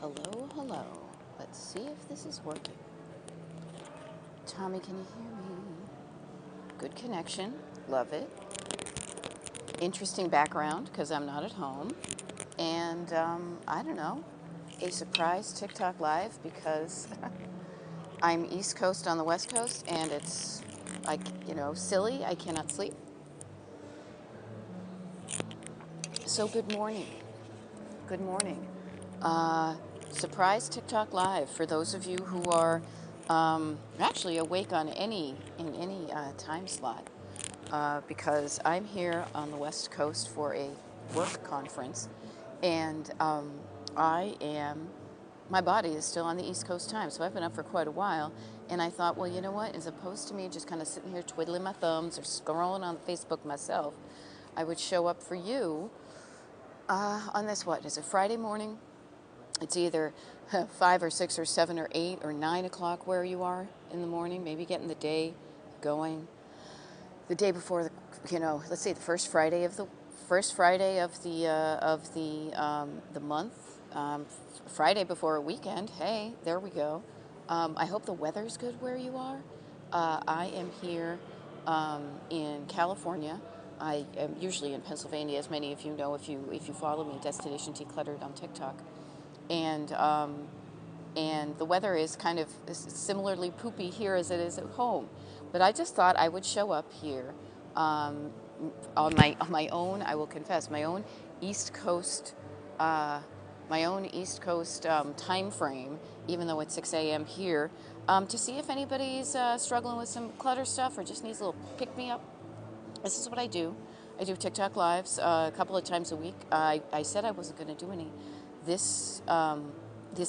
Hello, hello. Let's see if this is working. Tommy, can you hear me? Good connection. Love it. Interesting background because I'm not at home. And I don't know, a surprise TikTok live because I'm East Coast on the West Coast and it's like, silly. I cannot sleep. So good morning. Good morning. Uh, Surprise TikTok live for those of you who are actually awake on in any time slot, because I'm here on the West Coast for a work conference, and my body is still on the East Coast time, so I've been up for quite a while, and I thought, well, you know what? As opposed to me just kind of sitting here twiddling my thumbs or scrolling on Facebook myself, I would show up for you on this, what is it, Friday morning? It's either 5 or 6 or 7 or 8 or 9 o'clock where you are in the morning, maybe getting the day going. The day before let's say the first Friday of the month, Friday before a weekend. Hey, there we go. I hope the weather's good where you are. I am here in California. I am usually in Pennsylvania, as many of you know if you follow me, Destination Decluttered on TikTok, and the weather is kind of similarly poopy here as it is at home. But I just thought I would show up here um, on my own. I will confess, East Coast uh, my own East Coast time frame, even though it's 6 a.m. here, to see if anybody's struggling with some clutter stuff or just needs a little pick me up. This is what I do. I do TikTok lives a couple of times a week. I said I wasn't going to do any this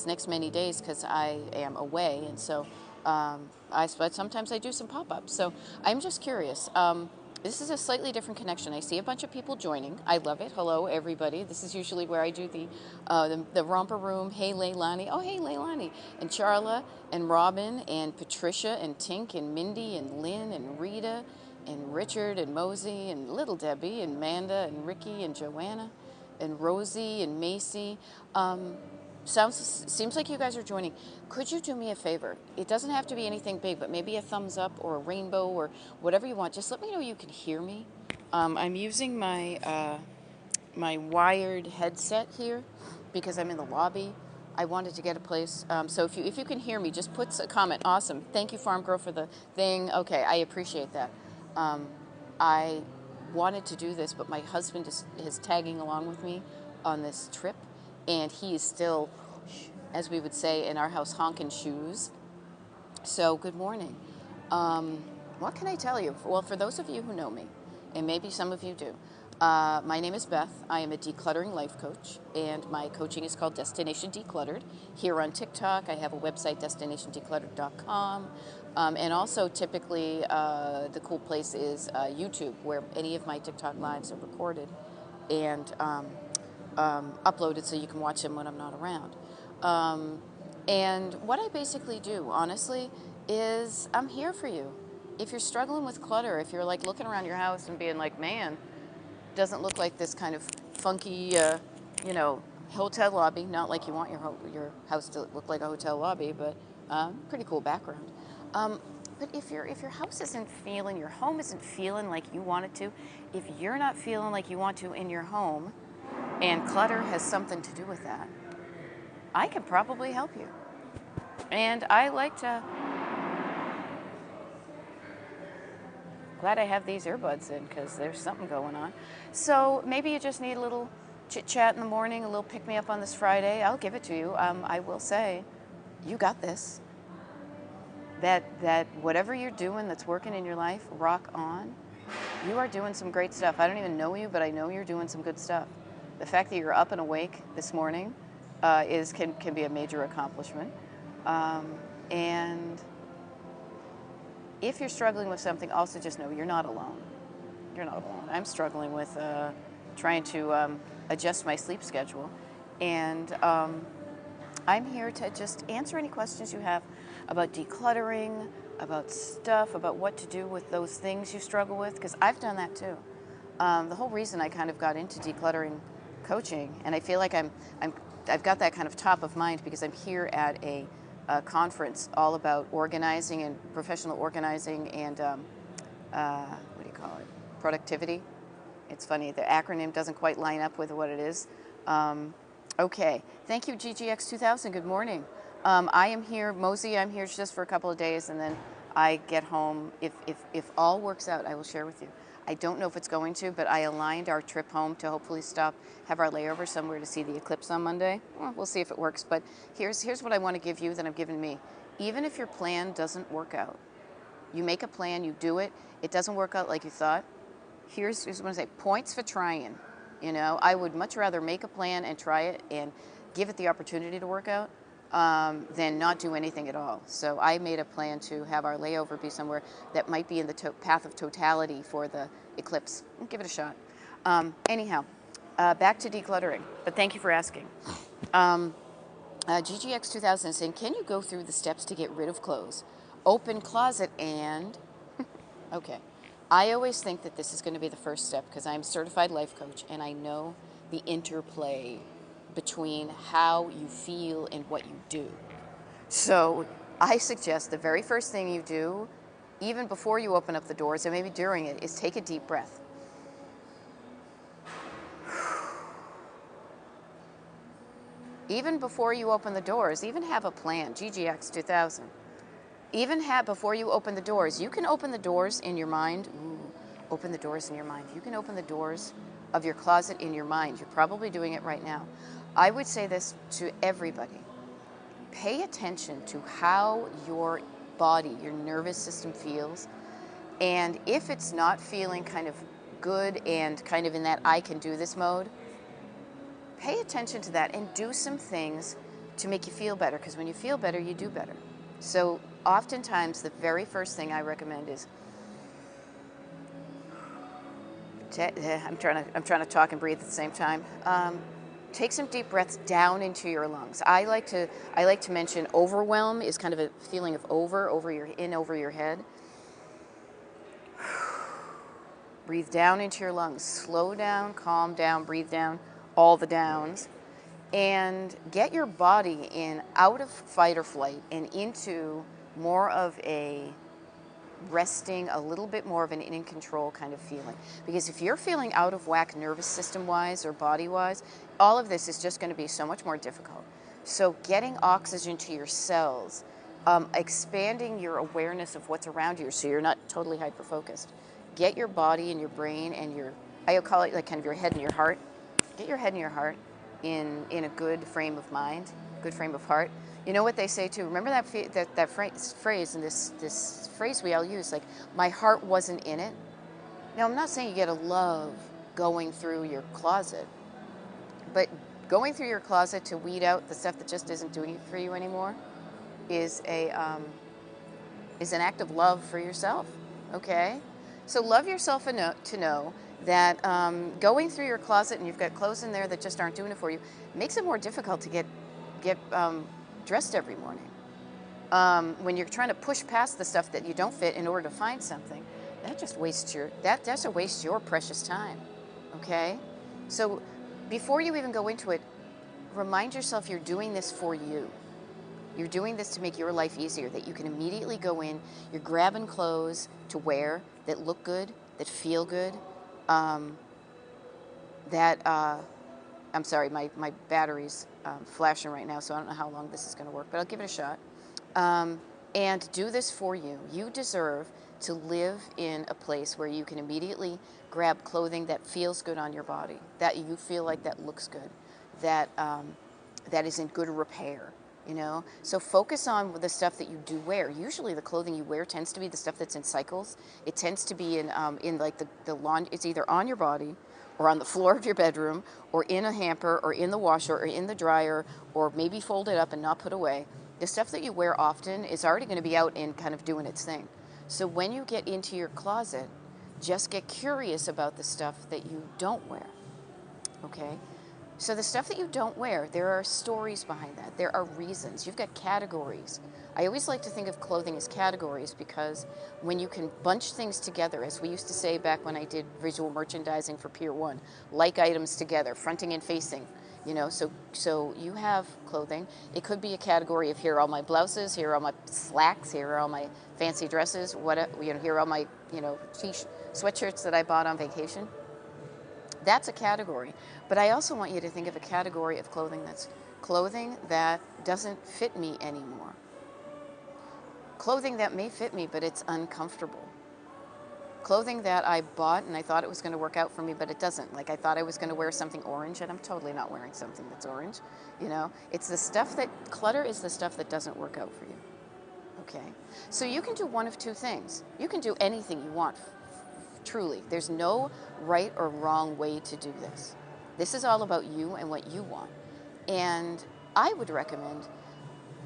next many days because I am away, and so but sometimes I do some pop-ups. So I'm just curious. This is a slightly different connection. I see a bunch of people joining. I love it. Hello, everybody. This is usually where I do the romper room. Hey, Leilani. Oh, hey, Leilani. And Charla and Robin and Patricia and Tink and Mindy and Lynn and Rita and Richard and Mosey and Little Debbie and Manda and Ricky and Joanna and Rosie and Macy. Seems like you guys are joining. Could you do me a favor? It doesn't have to be anything big, but maybe a thumbs up or a rainbow or whatever you want. Just let me know you can hear me. I'm using my wired headset here because I'm in the lobby. I wanted to get a place. So if you can hear me, just put a comment. Awesome. Thank you, Farm Girl, for the thing. Okay, I appreciate that. I wanted to do this, but my husband is tagging along with me on this trip, and he is still, as we would say in our house, honking shoes. So good morning. What can I tell you? Well, for those of you who know me, and maybe some of you do, my name is Beth. I am a decluttering life coach, and my coaching is called Destination Decluttered. Here on TikTok, I have a website, destinationdecluttered.com. And also, typically, the cool place is YouTube, where any of my TikTok lives are recorded and uploaded so you can watch them when I'm not around. And what I basically do, honestly, is I'm here for you. If you're struggling with clutter, if you're like looking around your house and being like, man, doesn't look like this kind of funky, hotel lobby. Not like you want your house to look like a hotel lobby, but pretty cool background. But if your house isn't feeling, your home isn't feeling like you want it to, if you're not feeling like you want to in your home, and clutter has something to do with that, I can probably help you. And I like to. Glad I have these earbuds in because there's something going on. So maybe you just need a little chit chat in the morning, a little pick me up on this Friday. I'll give it to you. I will say, you got this. That whatever you're doing that's working in your life, rock on. You are doing some great stuff. I don't even know you, but I know you're doing some good stuff. The fact that you're up and awake this morning can be a major accomplishment. And if you're struggling with something, also just know you're not alone. You're not alone. I'm struggling with trying to adjust my sleep schedule. And I'm here to just answer any questions you have about decluttering, about stuff, about what to do with those things you struggle with, because I've done that too. The whole reason I kind of got into decluttering coaching, and I feel like I've got that kind of top of mind because I'm here at a conference all about organizing and professional organizing and what do you call it? Productivity. It's funny, the acronym doesn't quite line up with what it is. Okay, thank you, GGX2000. Good morning. I am here, Mosey, I'm here just for a couple of days, and then I get home. If all works out, I will share with you. I don't know if it's going to, but I aligned our trip home to hopefully have our layover somewhere to see the eclipse on Monday. Well, we'll see if it works, but here's what I want to give you that I've given me. Even if your plan doesn't work out, you make a plan, you do it, it doesn't work out like you thought, here's what I say, points for trying. You know, I would much rather make a plan and try it and give it the opportunity to work out than not do anything at all. So I made a plan to have our layover be somewhere that might be in the path of totality for the eclipse. Give it a shot. Anyhow, back to decluttering, but thank you for asking. GGX2000 is saying, can you go through the steps to get rid of clothes? Open closet and... Okay. I always think that this is going to be the first step because I'm a certified life coach and I know the interplay between how you feel and what you do. So I suggest the very first thing you do, even before you open up the doors and maybe during it, is take a deep breath. Even before you open the doors, even have a plan, GGX2000. Even before you open the doors, you can open the doors in your mind. Ooh, open the doors in your mind. You can open the doors of your closet in your mind. You're probably doing it right now. I would say this to everybody. Pay attention to how your body, your nervous system feels. And if it's not feeling kind of good and kind of in that I can do this mode, pay attention to that and do some things to make you feel better. Because when you feel better, you do better. So oftentimes, the very first thing I recommend is, I'm trying to talk and breathe at the same time. Take some deep breaths down into your lungs. I like to mention overwhelm is kind of a feeling of over your head. Breathe down into your lungs. Slow down, calm down, breathe down, all the downs. And get your body out of fight or flight and into more of a resting, a little bit more of an in control kind of feeling. Because if you're feeling out of whack nervous system wise or body wise, all of this is just going to be so much more difficult. So getting oxygen to your cells, expanding your awareness of what's around you so you're not totally hyper focused. Get your body and your brain and I call it like kind of your head and your heart. Get your head and your heart in a good frame of mind, good frame of heart. You know what they say too? Remember that phrase and this phrase we all use, like, my heart wasn't in it? Now, I'm not saying you gotta love going through your closet, but going through your closet to weed out the stuff that just isn't doing it for you anymore is an act of love for yourself, okay? So love yourself enough to know that going through your closet and you've got clothes in there that just aren't doing it for you makes it more difficult to get dressed every morning. When you're trying to push past the stuff that you don't fit in order to find something, that just wastes your precious time, okay? So before you even go into it, remind yourself you're doing this for you. You're doing this to make your life easier, that you can immediately go in, you're grabbing clothes to wear that look good, that feel good, I'm sorry, my battery's flashing right now, so I don't know how long this is going to work, but I'll give it a shot. And do this for you. You deserve to live in a place where you can immediately grab clothing that feels good on your body, that you feel like that looks good, that is in good repair. You know, so focus on the stuff that you do wear. Usually the clothing you wear tends to be the stuff that's in cycles. It tends to be in like the lawn. It's either on your body or on the floor of your bedroom or in a hamper or in the washer or in the dryer or maybe folded up and not put away. The stuff that you wear often is already going to be out and kind of doing its thing. So when you get into your closet, just get curious about the stuff that you don't wear, okay? So the stuff that you don't wear, there are stories behind that. There are reasons. You've got categories. I always like to think of clothing as categories because when you can bunch things together, as we used to say back when I did visual merchandising for Pier 1, like items together, fronting and facing, You know, so you have clothing. It could be a category of here are all my blouses, here are all my slacks, here are all my fancy dresses, here are all my, sweatshirts that I bought on vacation. That's a category. But I also want you to think of a category of clothing that's clothing that doesn't fit me anymore. Clothing that may fit me, but it's uncomfortable. Clothing that I bought and I thought it was going to work out for me, but it doesn't. Like I thought I was going to wear something orange, and I'm totally not wearing something that's orange. It's the stuff clutter is the stuff that doesn't work out for you. Okay? So you can do one of two things. You can do anything you want, truly. There's no right or wrong way to do this. This is all about you and what you want. And I would recommend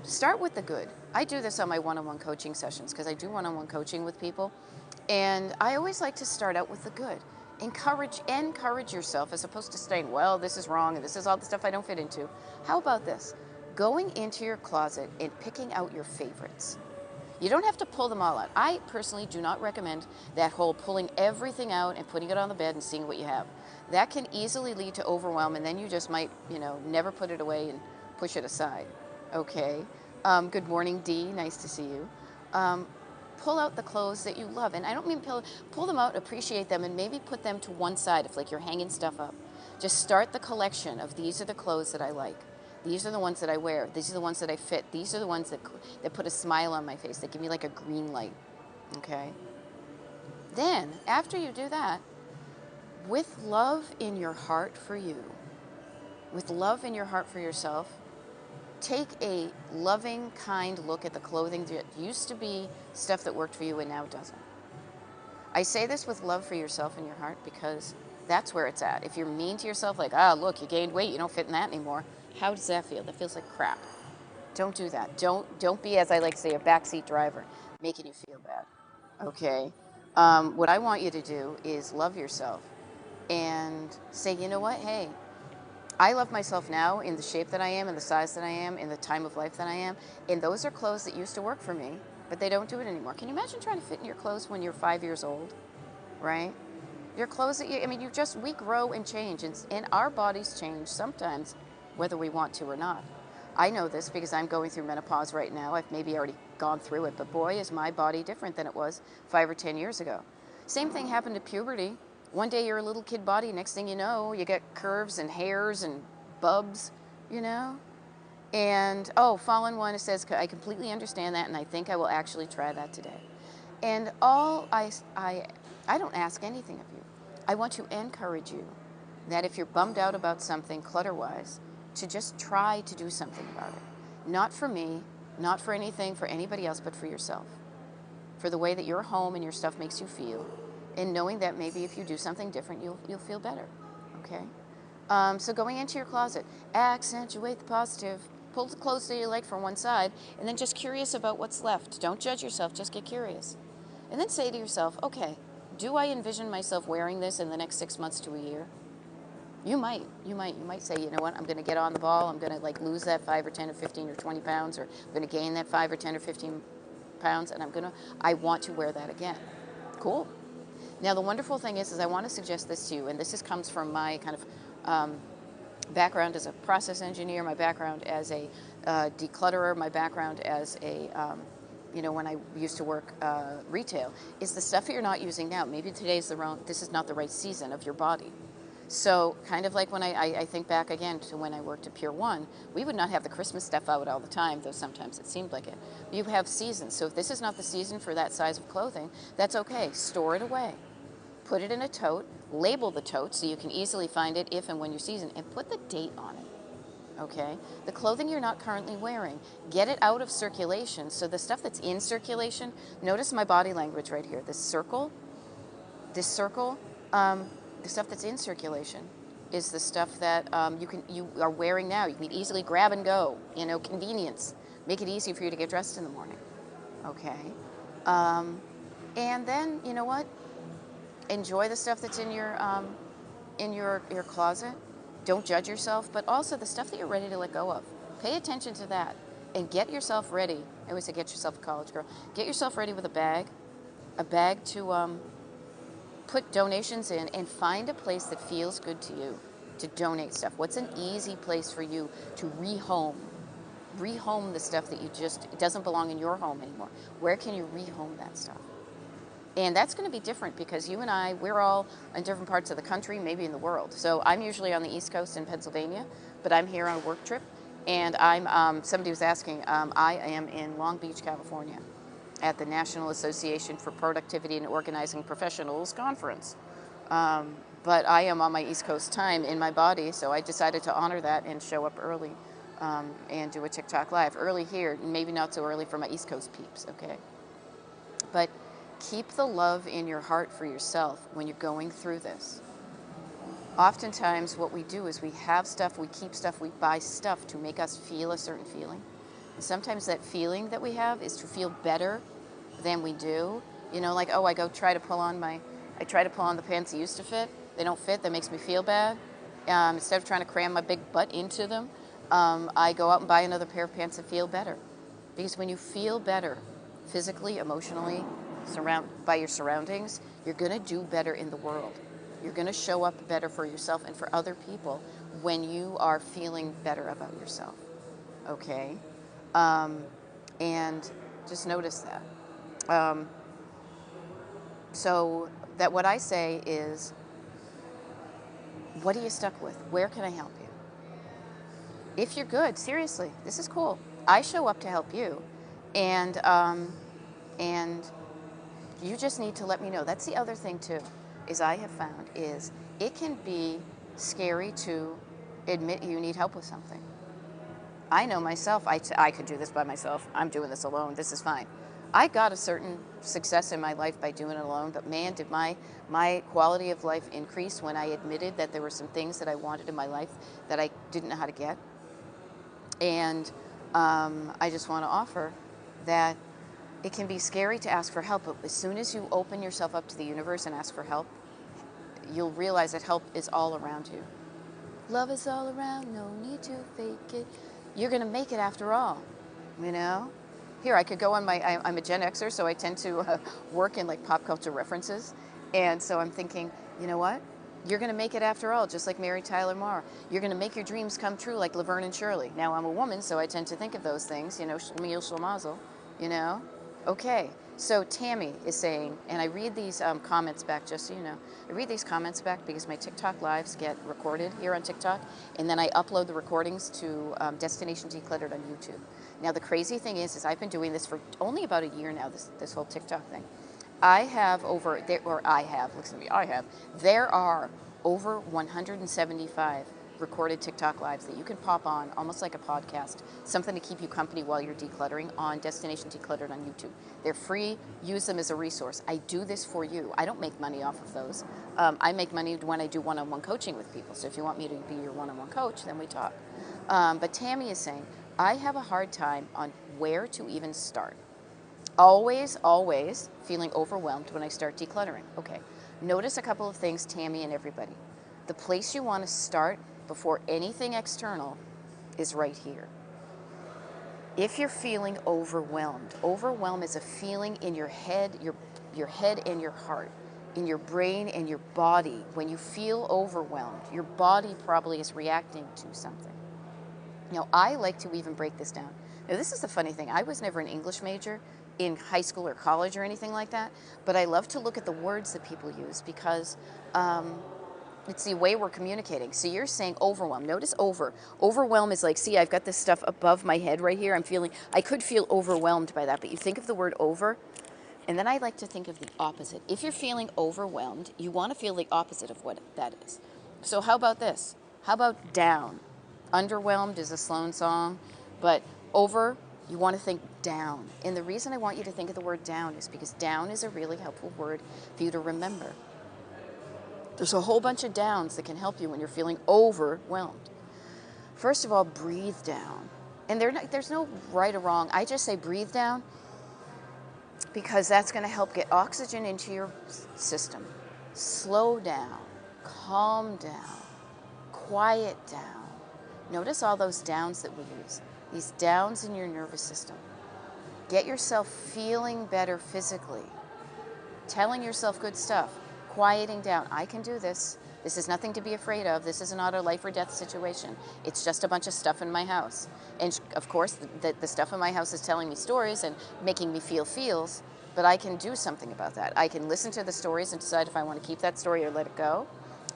start with the good. I do this on my one-on-one coaching sessions because I do one-on-one coaching with people. And I always like to start out with the good. Encourage yourself as opposed to saying, well, this is wrong and this is all the stuff I don't fit into. How about this? Going into your closet and picking out your favorites. You don't have to pull them all out. I personally do not recommend that whole pulling everything out and putting it on the bed and seeing what you have. That can easily lead to overwhelm, and then you just might, never put it away and push it aside. Okay. Good morning, Dee. Nice to see you. Pull out the clothes that you love. And I don't mean pull them out, appreciate them, and maybe put them to one side if you're hanging stuff up. Just start the collection of these are the clothes that I like. These are the ones that I wear. These are the ones that I fit. These are the ones that put a smile on my face. That give me like a green light. Okay? Then, after you do that, with love in your heart for you, with love in your heart for yourself, take a loving, kind look at the clothing that used to be stuff that worked for you and now doesn't. I say this with love for yourself and your heart because that's where it's at. If you're mean to yourself, like, look, you gained weight, you don't fit in that anymore, how does that feel? That feels like crap. Don't do that. Don't be, as I like to say, a backseat driver, making you feel bad. Okay? What I want you to do is love yourself and say, you know what? Hey, I love myself now in the shape that I am, in the size that I am, in the time of life that I am. And those are clothes that used to work for me, but they don't do it anymore. Can you imagine trying to fit in your clothes when you're 5 years old, right? Your clothes we grow and change, and our bodies change sometimes, whether we want to or not. I know this because I'm going through menopause right now. I've maybe already gone through it, but boy, is my body different than it was 5 or 10 years ago. Same thing happened to puberty. One day you're a little kid body, next thing you know, you get curves and hairs and bubs, And, Fallen One says, I completely understand that, and I think I will actually try that today. And I don't ask anything of you. I want to encourage you that if you're bummed out about something clutter-wise, to just try to do something about it. Not for me, not for anything, for anybody else, but for yourself. For the way that your home and your stuff makes you feel. And knowing that maybe if you do something different, you'll feel better, okay? So going into your closet, accentuate the positive. Pull the clothes that you like from one side, and then just curious about what's left. Don't judge yourself, just get curious. And then say to yourself, okay, do I envision myself wearing this in the next 6 months to a year? You might say, you know what, I'm going to get on the ball. I'm going to lose that 5 or 10 or 15 or 20 pounds, or I'm going to gain that 5 or 10 or 15 pounds, and I want to wear that again. Cool. Now, the wonderful thing is I want to suggest this to you, and this comes from my kind of background as a process engineer, my background as a declutterer, my background as a, when I used to work retail, is the stuff that you're not using now. Maybe this is not the right season of your body. So kind of like when I think back again to when I worked at Pier 1, we would not have the Christmas stuff out all the time, though sometimes it seemed like it. You have seasons. So if this is not the season for that size of clothing, that's okay. Store it away. Put it in a tote. Label the tote so you can easily find it if and when your season, and put the date on it. Okay? The clothing you're not currently wearing, get it out of circulation. So the stuff that's in circulation, notice my body language right here. This circle, the stuff that's in circulation is the stuff that you are wearing now. You can easily grab and go, convenience. Make it easy for you to get dressed in the morning. Okay? And then, you know what? Enjoy the stuff that's in your closet. Don't judge yourself, but also the stuff that you're ready to let go of. Pay attention to that and get yourself ready. I always say get yourself a college girl. Get yourself ready with a bag to put donations in, and find a place that feels good to you. to donate stuff? What's an easy place for you to rehome the stuff that it doesn't belong in your home anymore? Where can you rehome that stuff? And that's going to be different because you and I, we're all in different parts of the country, maybe in the world. So I'm usually on the East Coast in Pennsylvania, but I'm here on a work trip. And somebody was asking, I am in Long Beach, California at the National Association for Productivity and Organizing Professionals conference. But I am on my East Coast time in my body, so I decided to honor that and show up early and do a TikTok live. Early here, maybe not so early for my East Coast peeps, okay? But keep the love in your heart for yourself when you're going through this. Oftentimes what we do is we have stuff, we keep stuff, we buy stuff to make us feel a certain feeling. And sometimes that feeling that we have is to feel better than we do. You know, like, oh, I try to pull on the pants that used to fit. They don't fit, that makes me feel bad. Instead of trying to cram my big butt into them, I go out and buy another pair of pants that feel better. Because when you feel better, physically, emotionally, by your surroundings, you're going to do better in the world. You're going to show up better for yourself and for other people when you are feeling better about yourself. Okay? And just notice that. So that what I say is, what are you stuck with? Where can I help you? If you're good, seriously, this is cool. I show up to help you. And you just need to let me know. That's the other thing too, is I have found is it can be scary to admit you need help with something. I know myself, I could do this by myself. I'm doing this alone. This is fine. I got a certain success in my life by doing it alone, but man, did my quality of life increase when I admitted that there were some things that I wanted in my life that I didn't know how to get. And I just want to offer that it can be scary to ask for help, but as soon as you open yourself up to the universe and ask for help, you'll realize that help is all around you. Love is all around, no need to fake it. You're going to make it after all, you know? Here, I could go on I'm a Gen Xer, so I tend to work in like pop culture references. And so I'm thinking, you know what? You're going to make it after all, just like Mary Tyler Moore. You're going to make your dreams come true like Laverne and Shirley. Now, I'm a woman, so I tend to think of those things, you know, Shlemiel Shlemazel, you know? Okay, so Tammy is saying, and I read these comments back, just so you know, I read these comments back because my TikTok lives get recorded here on TikTok, and then I upload the recordings to Destination Decluttered on YouTube. Now, the crazy thing is I've been doing this for only about a year now, this whole TikTok thing. There are over 175 recorded TikTok lives that you can pop on, almost like a podcast, something to keep you company while you're decluttering on Destination Decluttered on YouTube. They're free. Use them as a resource. I do this for you. I don't make money off of those. I make money when I do one-on-one coaching with people. So if you want me to be your one-on-one coach, then we talk. But Tammy is saying, I have a hard time on where to even start. Always feeling overwhelmed when I start decluttering. Okay, notice a couple of things, Tammy and everybody. The place you want to start before anything external is right here. If you're feeling overwhelmed, overwhelm is a feeling in your head, your head and your heart, in your brain and your body. When you feel overwhelmed, your body probably is reacting to something. Now, I like to even break this down. Now, this is the funny thing. I was never an English major in high school or college or anything like that, but I love to look at the words that people use because it's the way we're communicating. So you're saying overwhelm. Notice Overwhelm is like, see, I've got this stuff above my head right here. I could feel overwhelmed by that, but you think of the word over, and then I like to think of the opposite. If you're feeling overwhelmed, you want to feel the opposite of what that is. So how about this? How about down? Underwhelmed is a Sloan song, but over, you want to think down. And the reason I want you to think of the word down is because down is a really helpful word for you to remember. There's a whole bunch of downs that can help you when you're feeling overwhelmed. First of all, breathe down. And there's no right or wrong. I just say breathe down because that's going to help get oxygen into your system. Slow down, calm down, quiet down. Notice all those downs that we use, these downs in your nervous system. Get yourself feeling better physically, telling yourself good stuff, quieting down. I can do this. This is nothing to be afraid of. This is not a life or death situation. It's just a bunch of stuff in my house. And of course, the stuff in my house is telling me stories and making me feel feels, but I can do something about that. I can listen to the stories and decide if I want to keep that story or let it go.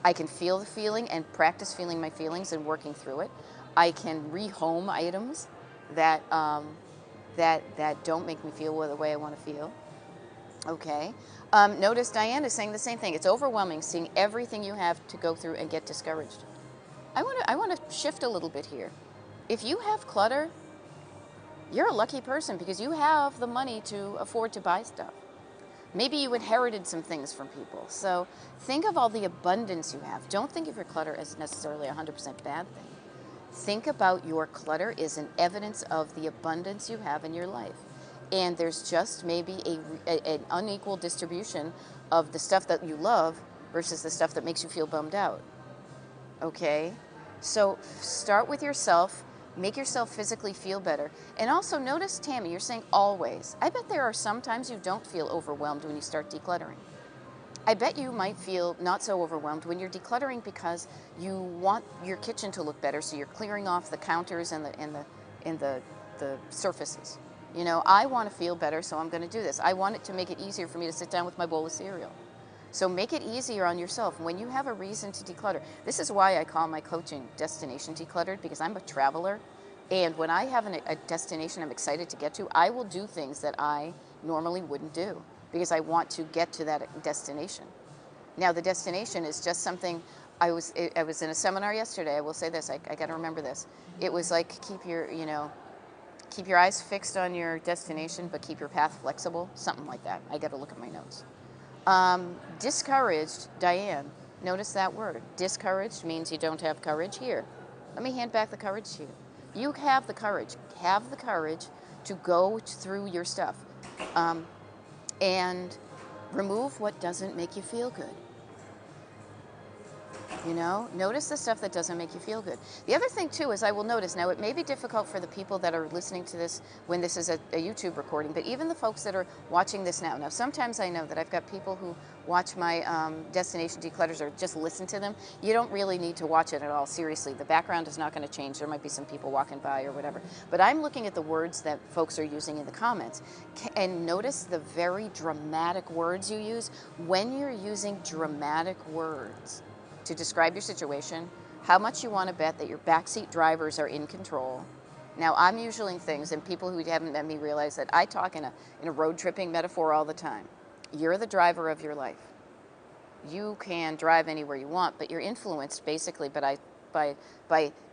I can feel the feeling and practice feeling my feelings and working through it. I can rehome items that, that don't make me feel the way I want to feel. Okay. Notice Diane is saying the same thing. It's overwhelming seeing everything you have to go through and get discouraged. I want to shift a little bit here. If you have clutter, you're a lucky person because you have the money to afford to buy stuff. Maybe you inherited some things from people. So think of all the abundance you have. Don't think of your clutter as necessarily a 100% bad thing. Think about your clutter as an evidence of the abundance you have in your life. And there's just maybe an unequal distribution of the stuff that you love versus the stuff that makes you feel bummed out. Okay? So start with yourself. Make yourself physically feel better. And also notice, Tammy, you're saying always. I bet there are some times you don't feel overwhelmed when you start decluttering. I bet you might feel not so overwhelmed when you're decluttering because you want your kitchen to look better, so you're clearing off the counters and the surfaces. You know, I want to feel better, so I'm going to do this. I want it to make it easier for me to sit down with my bowl of cereal. So make it easier on yourself when you have a reason to declutter. This is why I call my coaching Destination Decluttered, because I'm a traveler. And when I have a destination I'm excited to get to, I will do things that I normally wouldn't do because I want to get to that destination. Now, the destination is just something. I was in a seminar yesterday. I will say this. I got to remember this. It was like keep your eyes fixed on your destination, but keep your path flexible. Something like that. I got to look at my notes. Discouraged, Diane, notice that word. Discouraged means you don't have courage. Here, let me hand back the courage to you. You have the courage. Have the courage to go through your stuff and remove what doesn't make you feel good. You know, notice the stuff that doesn't make you feel good. The other thing, too, is I will notice, now it may be difficult for the people that are listening to this when this is a YouTube recording, but even the folks that are watching this now. Now, sometimes I know that I've got people who watch my Destination Declutters or just listen to them. You don't really need to watch it at all, seriously. The background is not going to change. There might be some people walking by or whatever. But I'm looking at the words that folks are using in the comments. And notice the very dramatic words you use. When you're using dramatic words to describe your situation, how much you want to bet that your backseat drivers are in control. Now, I'm usually things, and people who haven't met me realize that I talk in a road tripping metaphor all the time. You're the driver of your life. You can drive anywhere you want, but you're influenced basically by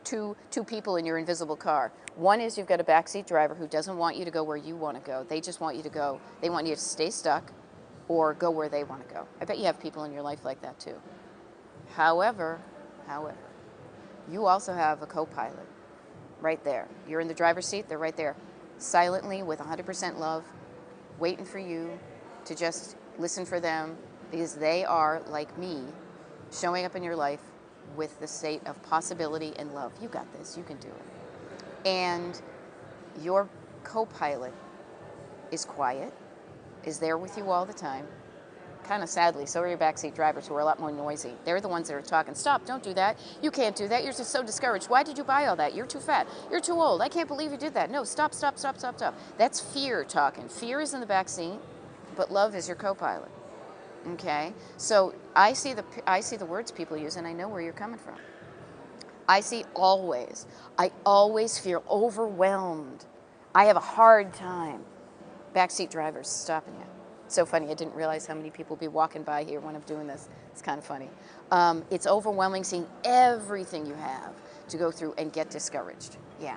two people in your invisible car. One is you've got a backseat driver who doesn't want you to go where you want to go. They just want you to go. They want you to stay stuck or go where they want to go. I bet you have people in your life like that too. However, you also have a co-pilot right there. You're in the driver's seat, they're right there, silently with 100% love, waiting for you to just listen for them because they are, like me, showing up in your life with the state of possibility and love. You got this, you can do it. And your co-pilot is quiet, is there with you all the time. Kind of sadly, so are your backseat drivers who are a lot more noisy. They're the ones that are talking, stop, don't do that. You can't do that. You're just so discouraged. Why did you buy all that? You're too fat. You're too old. I can't believe you did that. No, stop, stop, stop, stop, stop. That's fear talking. Fear is in the backseat, but love is your co-pilot. Okay? So I see the words people use, and I know where you're coming from. I see always. I always feel overwhelmed. I have a hard time. Backseat drivers stopping you. So funny, I didn't realize how many people will be walking by here when I'm doing this. It's kind of funny. It's overwhelming seeing everything you have to go through and get discouraged. Yeah.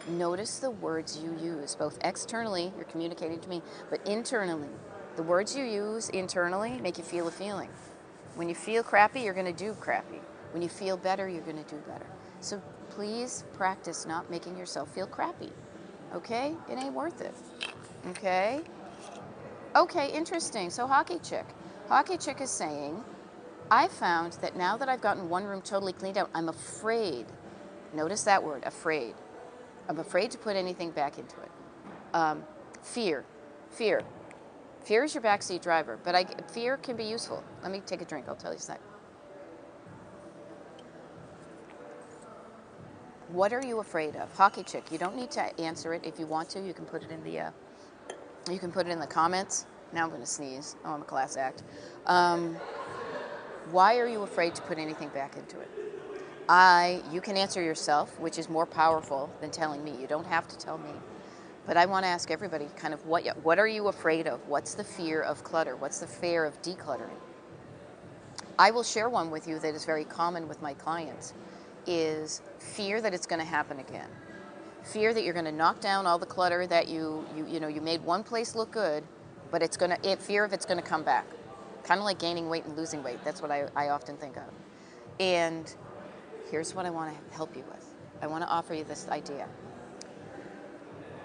Notice the words you use, both externally, you're communicating to me, but internally. The words you use internally make you feel a feeling. When you feel crappy, you're going to do crappy. When you feel better, you're going to do better. So please practice not making yourself feel crappy. Okay? It ain't worth it. Okay? Okay, interesting. So Hockey Chick. Hockey Chick is saying, I found that now that I've gotten one room totally cleaned out, I'm afraid. Notice that word, afraid. I'm afraid to put anything back into it. Fear. Fear. Fear is your backseat driver, but fear can be useful. Let me take a drink, I'll tell you a sec. What are you afraid of? Hockey chick, you don't need to answer it. If you want to, you can put it in the comments. Now I'm going to sneeze. Oh, I'm a class act. Why are you afraid to put anything back into it? You can answer yourself, which is more powerful than telling me. You don't have to tell me. But I want to ask everybody kind of what are you afraid of? What's the fear of clutter? What's the fear of decluttering? I will share one with you that is very common with my clients, is fear that it's going to happen again. Fear that you're going to knock down all the clutter that you made one place look good, but fear of it's going to come back. Kind of like gaining weight and losing weight. That's what I often think of. And here's what I want to help you with. I want to offer you this idea.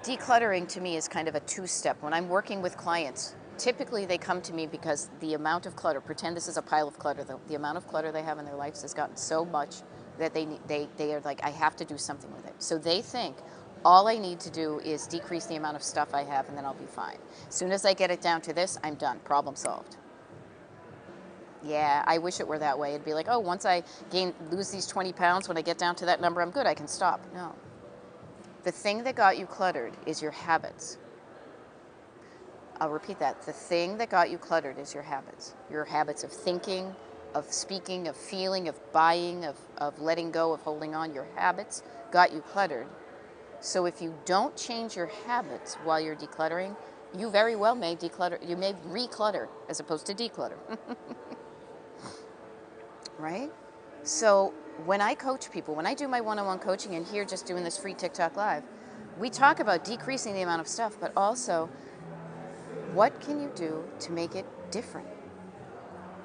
Decluttering to me is kind of a two-step. When I'm working with clients, typically they come to me because the amount of clutter, pretend this is a pile of clutter, the amount of clutter they have in their lives has gotten so much that they are like, I have to do something with it. So they think, all I need to do is decrease the amount of stuff I have and then I'll be fine. As soon as I get it down to this, I'm done, problem solved. Yeah, I wish it were that way. It'd be like, oh, once I lose these 20 pounds, when I get down to that number, I'm good, I can stop. No. The thing that got you cluttered is your habits. I'll repeat that. The thing that got you cluttered is your habits. Your habits of thinking, of speaking, of feeling, of buying, of letting go, of holding on. Your habits got you cluttered. So if you don't change your habits while you're decluttering, you very well may declutter. You may reclutter as opposed to declutter. Right? So when I coach people, when I do my one-on-one coaching and here just doing this free TikTok live, we talk about decreasing the amount of stuff, but also what can you do to make it different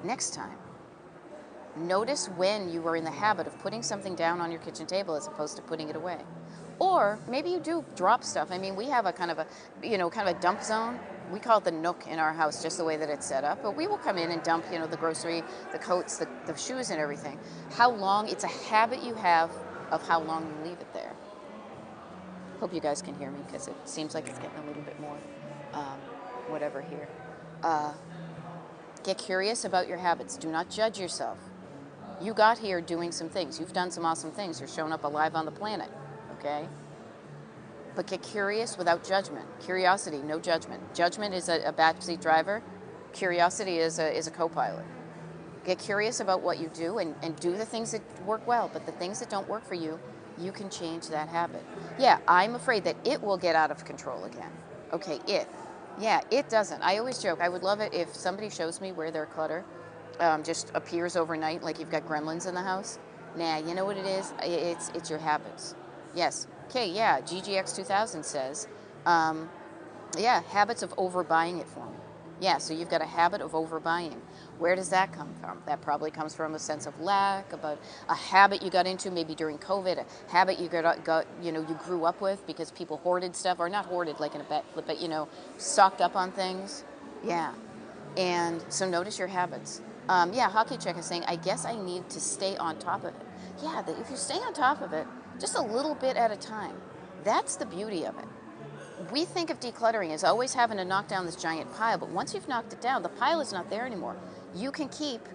next time? Notice when you were in the habit of putting something down on your kitchen table as opposed to putting it away. Or maybe you do drop stuff. I mean, we have a kind of a dump zone. We call it the nook in our house, just the way that it's set up. But we will come in and dump, the grocery, the coats, the shoes and everything. How long, it's a habit you have of how long you leave it there. Hope you guys can hear me because it seems like it's getting a little bit more whatever here. Get curious about your habits. Do not judge yourself. You got here doing some things. You've done some awesome things. You're showing up alive on the planet, okay? But get curious without judgment. Curiosity, no judgment. Judgment is a backseat driver. Curiosity is a co-pilot. Get curious about what you do and do the things that work well, but the things that don't work for you, you can change that habit. Yeah, I'm afraid that it will get out of control again. Okay, it. Yeah, it doesn't. I always joke, I would love it if somebody shows me where their clutter just appears overnight, like you've got gremlins in the house. Nah, you know what it is? It's your habits. Yes. Okay, yeah, GGX 2000 says, yeah, habits of overbuying it for me. Yeah, so you've got a habit of overbuying. Where does that come from? That probably comes from a sense of lack, about a habit you got into maybe during COVID, a habit you you grew up with because people hoarded stuff, or not hoarded like in a bet, but stocked up on things. Yeah, and so notice your habits. Yeah, Hockey Check is saying, I guess I need to stay on top of it. Yeah, if you stay on top of it, just a little bit at a time, that's the beauty of it. We think of decluttering as always having to knock down this giant pile, but once you've knocked it down, the pile is not there anymore. You can keep,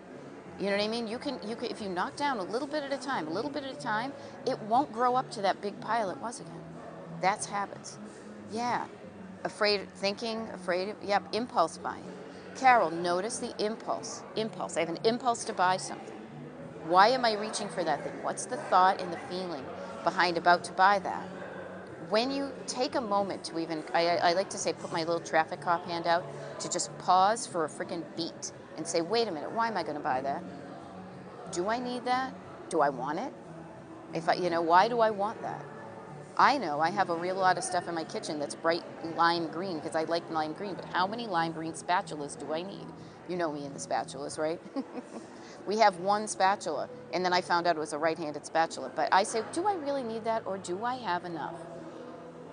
you know what I mean? You can, if you knock down a little bit at a time, it won't grow up to that big pile it was again. That's habits. Yeah. Yep, impulse buying. Carol, notice the impulse. I have an impulse to buy something. Why am I reaching for that thing? What's the thought and the feeling behind about to buy that? When you take a moment to even, I like to say, put my little traffic cop hand out, to just pause for a freaking beat and say, wait a minute, why am I going to buy that? Do I need that? Do I want it? Why do I want that? I know I have a real lot of stuff in my kitchen that's bright lime green because I like lime green, but how many lime green spatulas do I need? You know me and the spatulas, right? We have one spatula, and then I found out it was a right-handed spatula. But I say, do I really need that, or do I have enough?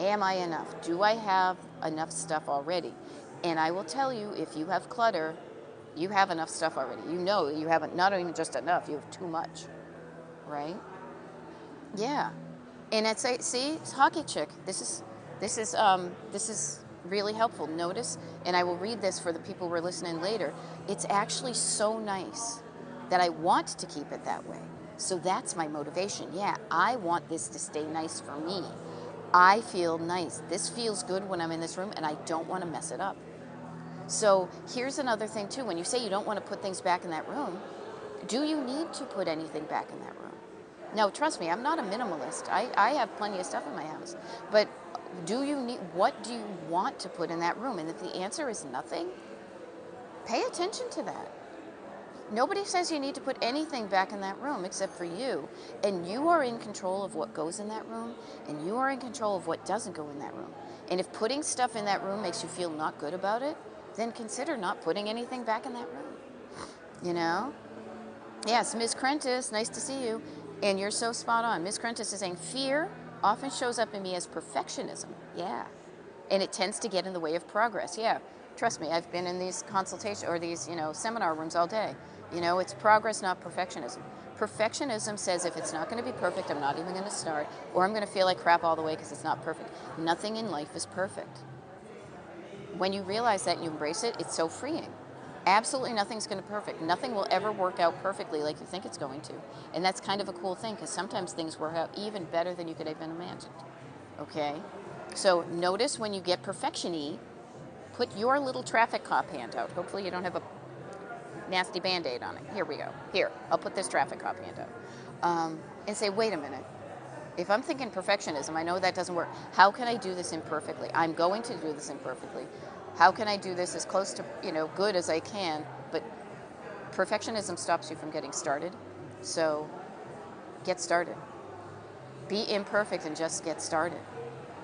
Am I enough? Do I have enough stuff already? And I will tell you, if you have clutter, you have enough stuff already. You know you haven't, not even just enough, you have too much, right? Yeah. And it's Hockey Chick. This is really helpful. Notice, and I will read this for the people who are listening later. It's actually so nice that I want to keep it that way. So that's my motivation. Yeah, I want this to stay nice for me. I feel nice. This feels good when I'm in this room, and I don't want to mess it up. So here's another thing too. When you say you don't want to put things back in that room, do you need to put anything back in that room? Now, trust me, I'm not a minimalist. I have plenty of stuff in my house. But what do you want to put in that room? And if the answer is nothing, pay attention to that. Nobody says you need to put anything back in that room except for you. And you are in control of what goes in that room, and you are in control of what doesn't go in that room. And if putting stuff in that room makes you feel not good about it, then consider not putting anything back in that room. You know? Yes, Ms. Krentis, nice to see you. And you're so spot on. Ms. Krentis is saying, fear often shows up in me as perfectionism. Yeah. And it tends to get in the way of progress. Yeah. Trust me, I've been in these consultation or these, seminar rooms all day. It's progress, not perfectionism. Perfectionism says if it's not going to be perfect, I'm not even going to start, or I'm going to feel like crap all the way because it's not perfect. Nothing in life is perfect. When you realize that and you embrace it, it's so freeing. Absolutely nothing's going to be perfect. Nothing will ever work out perfectly like you think it's going to. And that's kind of a cool thing because sometimes things work out even better than you could have even imagined. Okay? So notice when you get perfection-y, put your little traffic cop hand out. Hopefully you don't have a nasty Band-Aid on it. Here we go. Here, I'll put this traffic cop hand out. And say, wait a minute. If I'm thinking perfectionism, I know that doesn't work. How can I do this imperfectly? I'm going to do this imperfectly. How can I do this as close to, good as I can? But perfectionism stops you from getting started. So get started. Be imperfect and just get started.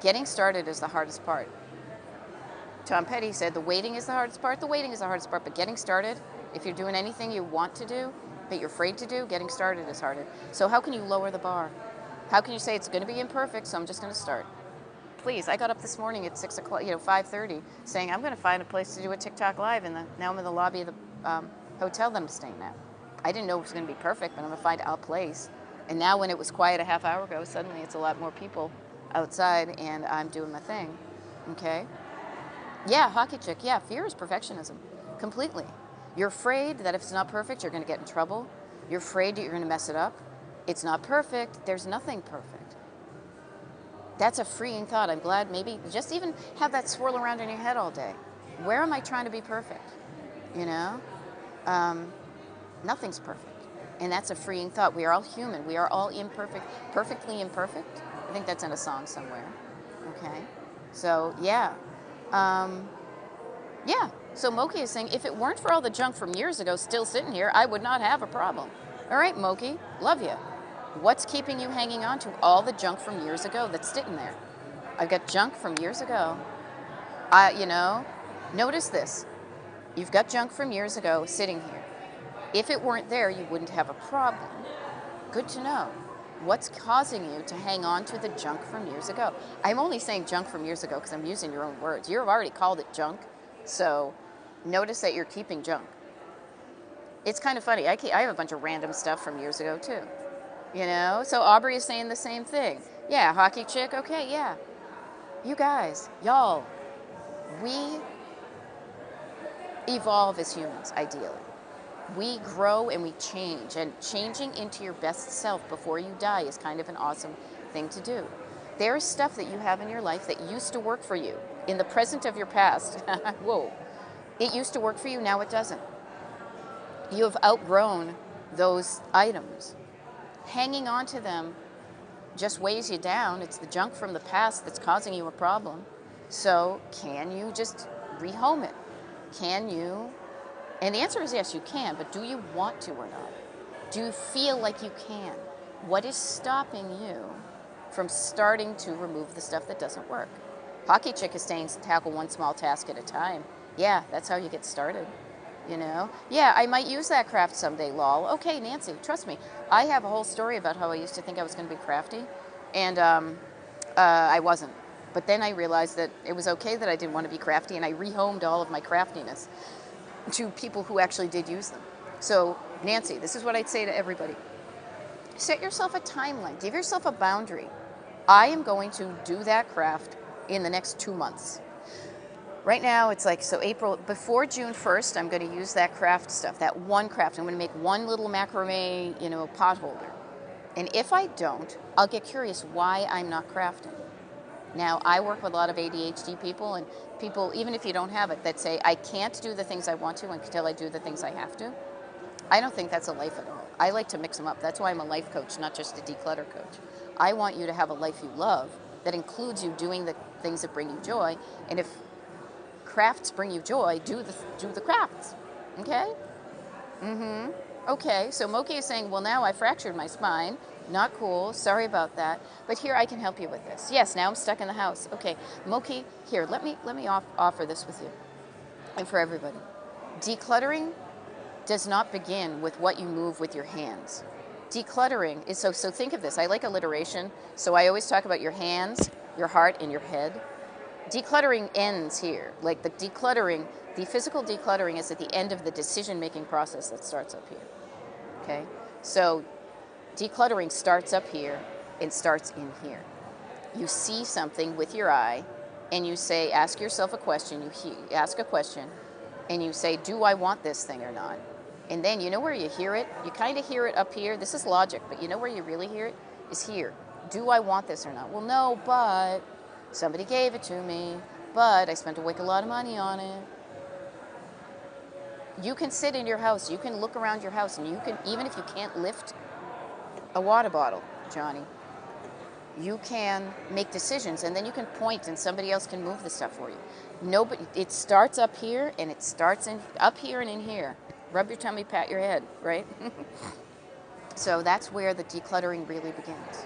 Getting started is the hardest part. Tom Petty said the waiting is the hardest part. The waiting is the hardest part, but getting started, if you're doing anything you want to do, but you're afraid to do, getting started is harder. So how can you lower the bar? How can you say it's going to be imperfect, so I'm just going to start? Please, I got up this morning at 6 o'clock, 5:30, saying I'm going to find a place to do a TikTok live, and now I'm in the lobby of the hotel that I'm staying at. I didn't know it was going to be perfect, but I'm going to find a place. And now when it was quiet a half hour ago, suddenly it's a lot more people outside, and I'm doing my thing. Okay? Yeah, hockey chick. Yeah, fear is perfectionism. Completely. You're afraid that if it's not perfect, you're going to get in trouble. You're afraid that you're going to mess it up. It's not perfect. There's nothing perfect. That's a freeing thought. I'm glad maybe just even have that swirl around in your head all day. Where am I trying to be perfect? Nothing's perfect. And that's a freeing thought. We are all human. We are all imperfect, perfectly imperfect. I think that's in a song somewhere. Okay? So, yeah. Yeah. So Moki is saying, if it weren't for all the junk from years ago still sitting here, I would not have a problem. All right, Moki, love you. What's keeping you hanging on to all the junk from years ago that's sitting there? I've got junk from years ago. Notice this. You've got junk from years ago sitting here. If it weren't there, you wouldn't have a problem. Good to know. What's causing you to hang on to the junk from years ago? I'm only saying junk from years ago because I'm using your own words. You've already called it junk, so notice that you're keeping junk. It's kind of funny. I have a bunch of random stuff from years ago, too. So Aubrey is saying the same thing. Yeah, hockey chick, okay, yeah. You guys, y'all, we evolve as humans, ideally. We grow and we change, and changing into your best self before you die is kind of an awesome thing to do. There's stuff that you have in your life that used to work for you in the present of your past. Whoa. It used to work for you, now it doesn't. You have outgrown those items. Hanging on to them just weighs you down. It's the junk from the past that's causing you a problem. So can you just rehome it? Can you? And the answer is yes, you can, but do you want to or not? Do you feel like you can? What is stopping you from starting to remove the stuff that doesn't work? Hockey chick is saying tackle one small task at a time. Yeah, that's how you get started. Yeah, I might use that craft someday, lol. Okay, Nancy, trust me. I have a whole story about how I used to think I was going to be crafty, and I wasn't. But then I realized that it was okay that I didn't want to be crafty, and I rehomed all of my craftiness to people who actually did use them. So, Nancy, this is what I'd say to everybody. Set yourself a timeline. Give yourself a boundary. I am going to do that craft in the next 2 months. Right now, it's April, before June 1st, I'm going to use that craft stuff, that one craft. I'm going to make one little macrame, pot holder. And if I don't, I'll get curious why I'm not crafting. Now, I work with a lot of ADHD people, and people, even if you don't have it, that say, I can't do the things I want to until I do the things I have to. I don't think that's a life at all. I like to mix them up. That's why I'm a life coach, not just a declutter coach. I want you to have a life you love that includes you doing the things that bring you joy. And if crafts bring you joy, do the crafts. Okay? Mm-hmm. Okay, so Moki is saying, well, now I fractured my spine. Not cool. Sorry about that. But here, I can help you with this. Yes, now I'm stuck in the house. Okay, Moki, here, let me offer this with you and for everybody. Decluttering does not begin with what you move with your hands. Decluttering is so think of this. I like alliteration, so I always talk about your hands, your heart, and your head. Decluttering ends here. Like the physical decluttering is at the end of the decision-making process that starts up here. Okay? So decluttering starts up here and starts in here. You see something with your eye and you say, ask yourself a question, ask a question, and you say, do I want this thing or not? And then you know where you hear it? You kind of hear it up here. This is logic, but you know where you really hear it? Is here. Do I want this or not? Well, no, but somebody gave it to me, but I spent a lot of money on it. You can sit in your house, you can look around your house, and you can, even if you can't lift a water bottle, Johnny, you can make decisions, and then you can point and somebody else can move the stuff for you. Nobody, it starts up here, and it starts up here and in here. Rub your tummy, pat your head, right? So that's where the decluttering really begins.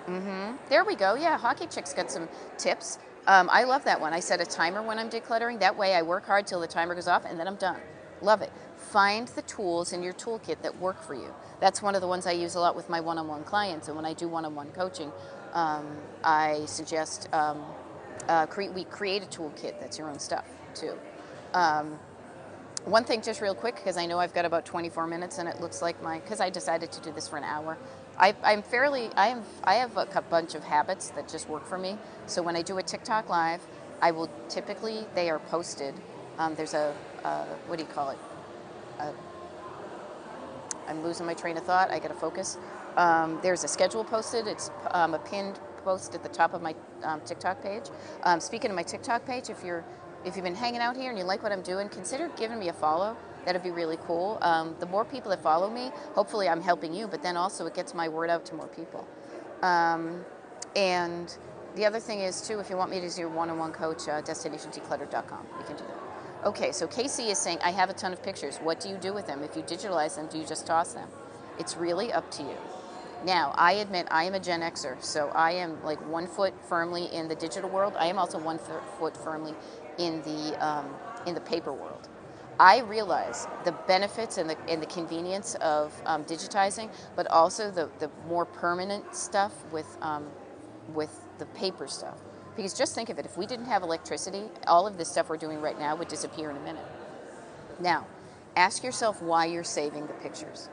Mm-hmm. There we go. Yeah, Hockey Chick's got some tips. I love that one. I set a timer when I'm decluttering. That way I work hard till the timer goes off, and then I'm done. Love it. Find the tools in your toolkit that work for you. That's one of the ones I use a lot with my one-on-one clients, and when I do one-on-one coaching, I suggest we create a toolkit that's your own stuff, too. One thing just real quick, because I know I've got about 24 minutes and it looks like because I decided to do this for an hour. I have a bunch of habits that just work for me. So when I do a TikTok live, I will typically, they are posted. There's what do you call it? I'm losing my train of thought. I got to focus. There's a schedule posted. It's a pinned post at the top of my TikTok page. Speaking of my TikTok page, if you've been hanging out here and you like what I'm doing, consider giving me a follow. That'd be really cool. The more people that follow me, hopefully I'm helping you, but then also it gets my word out to more people. And the other thing is, too, if you want me to do your one-on-one coach, destinationdeclutter.com. You can do that. Okay, so Casey is saying, I have a ton of pictures. What do you do with them? If you digitalize them, do you just toss them? It's really up to you. Now, I admit I am a Gen Xer, so I am like 1 foot firmly in the digital world. I am also 1 foot firmly in the paper world. I realize the benefits and the convenience of digitizing, but also the more permanent stuff with the paper stuff. Because just think of it, if we didn't have electricity, all of this stuff we're doing right now would disappear in a minute. Now, ask yourself why you're saving the pictures.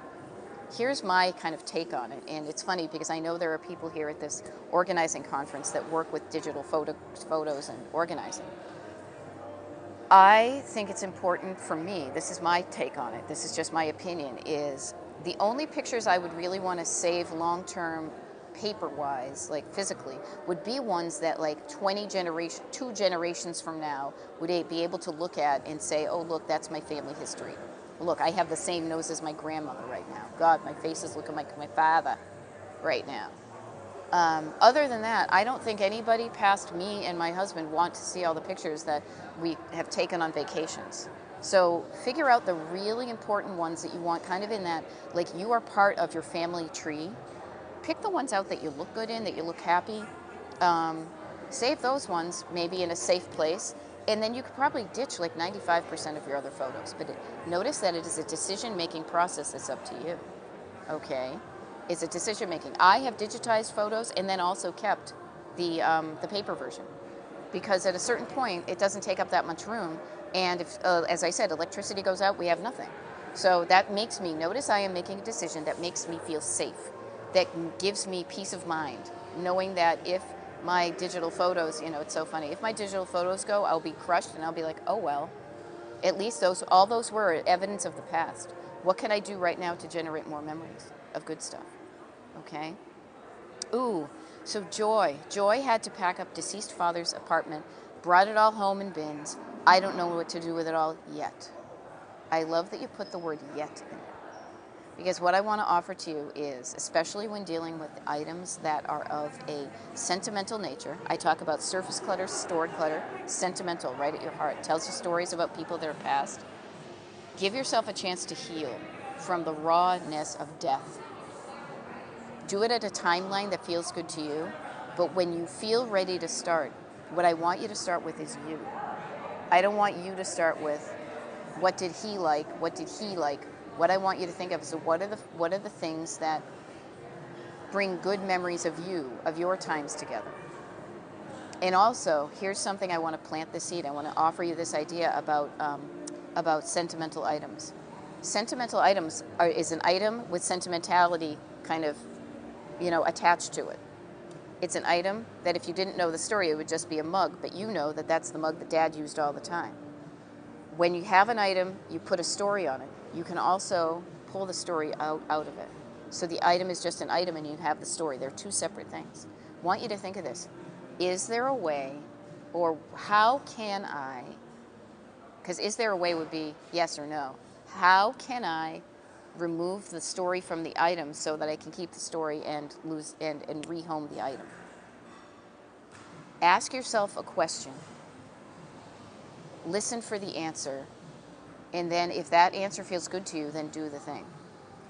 Here's my kind of take on it, and it's funny because I know there are people here at this organizing conference that work with digital photos and organizing. I think it's important for me, this is my take on it, this is just my opinion, is the only pictures I would really want to save long-term paper-wise, like physically, would be ones that like 2 generations from now would be able to look at and say, oh, look, that's my family history. Look, I have the same nose as my grandmother right now. God, my face is looking like my father right now. Other than that, I don't think anybody past me and my husband want to see all the pictures that we have taken on vacations. So figure out the really important ones that you want kind of in that, like you are part of your family tree. Pick the ones out that you look good in, that you look happy. Save those ones maybe in a safe place. And then you could probably ditch like 95% of your other photos. But notice that it is a decision-making process that's up to you. Okay? It's a decision-making. I have digitized photos and then also kept the paper version. Because at a certain point, it doesn't take up that much room. And if, as I said, electricity goes out, we have nothing. So that makes me, notice I am making a decision that makes me feel safe. That gives me peace of mind. Knowing that if my digital photos, it's so funny. If my digital photos go, I'll be crushed and I'll be like, oh well. At least all those were evidence of the past. What can I do right now to generate more memories of good stuff? Okay? Ooh, so Joy. Joy had to pack up deceased father's apartment, brought it all home in bins. I don't know what to do with it all yet. I love that you put the word yet in it. Because what I want to offer to you is, especially when dealing with items that are of a sentimental nature, I talk about surface clutter, stored clutter, sentimental, right at your heart. Tells you stories about people that are past. Give yourself a chance to heal from the rawness of death. Do it at a timeline that feels good to you, but when you feel ready to start, what I want you to start with is you. I don't want you to start with what did he like, what did he like. What I want you to think of is what are the things that bring good memories of you, of your times together. And also, here's something I want to plant the seed. I want to offer you this idea about sentimental items. Sentimental items is an item with sentimentality kind of, attached to it. It's an item that if you didn't know the story, it would just be a mug, but you know that that's the mug that Dad used all the time. When you have an item, you put a story on it. You can also pull the story out of it. So the item is just an item and you have the story. They're two separate things. I want you to think of this. Is there a way, or how can I, because is there a way would be yes or no. How can I remove the story from the item so that I can keep the story and rehome the item? Ask yourself a question. Listen for the answer. And then if that answer feels good to you, then do the thing.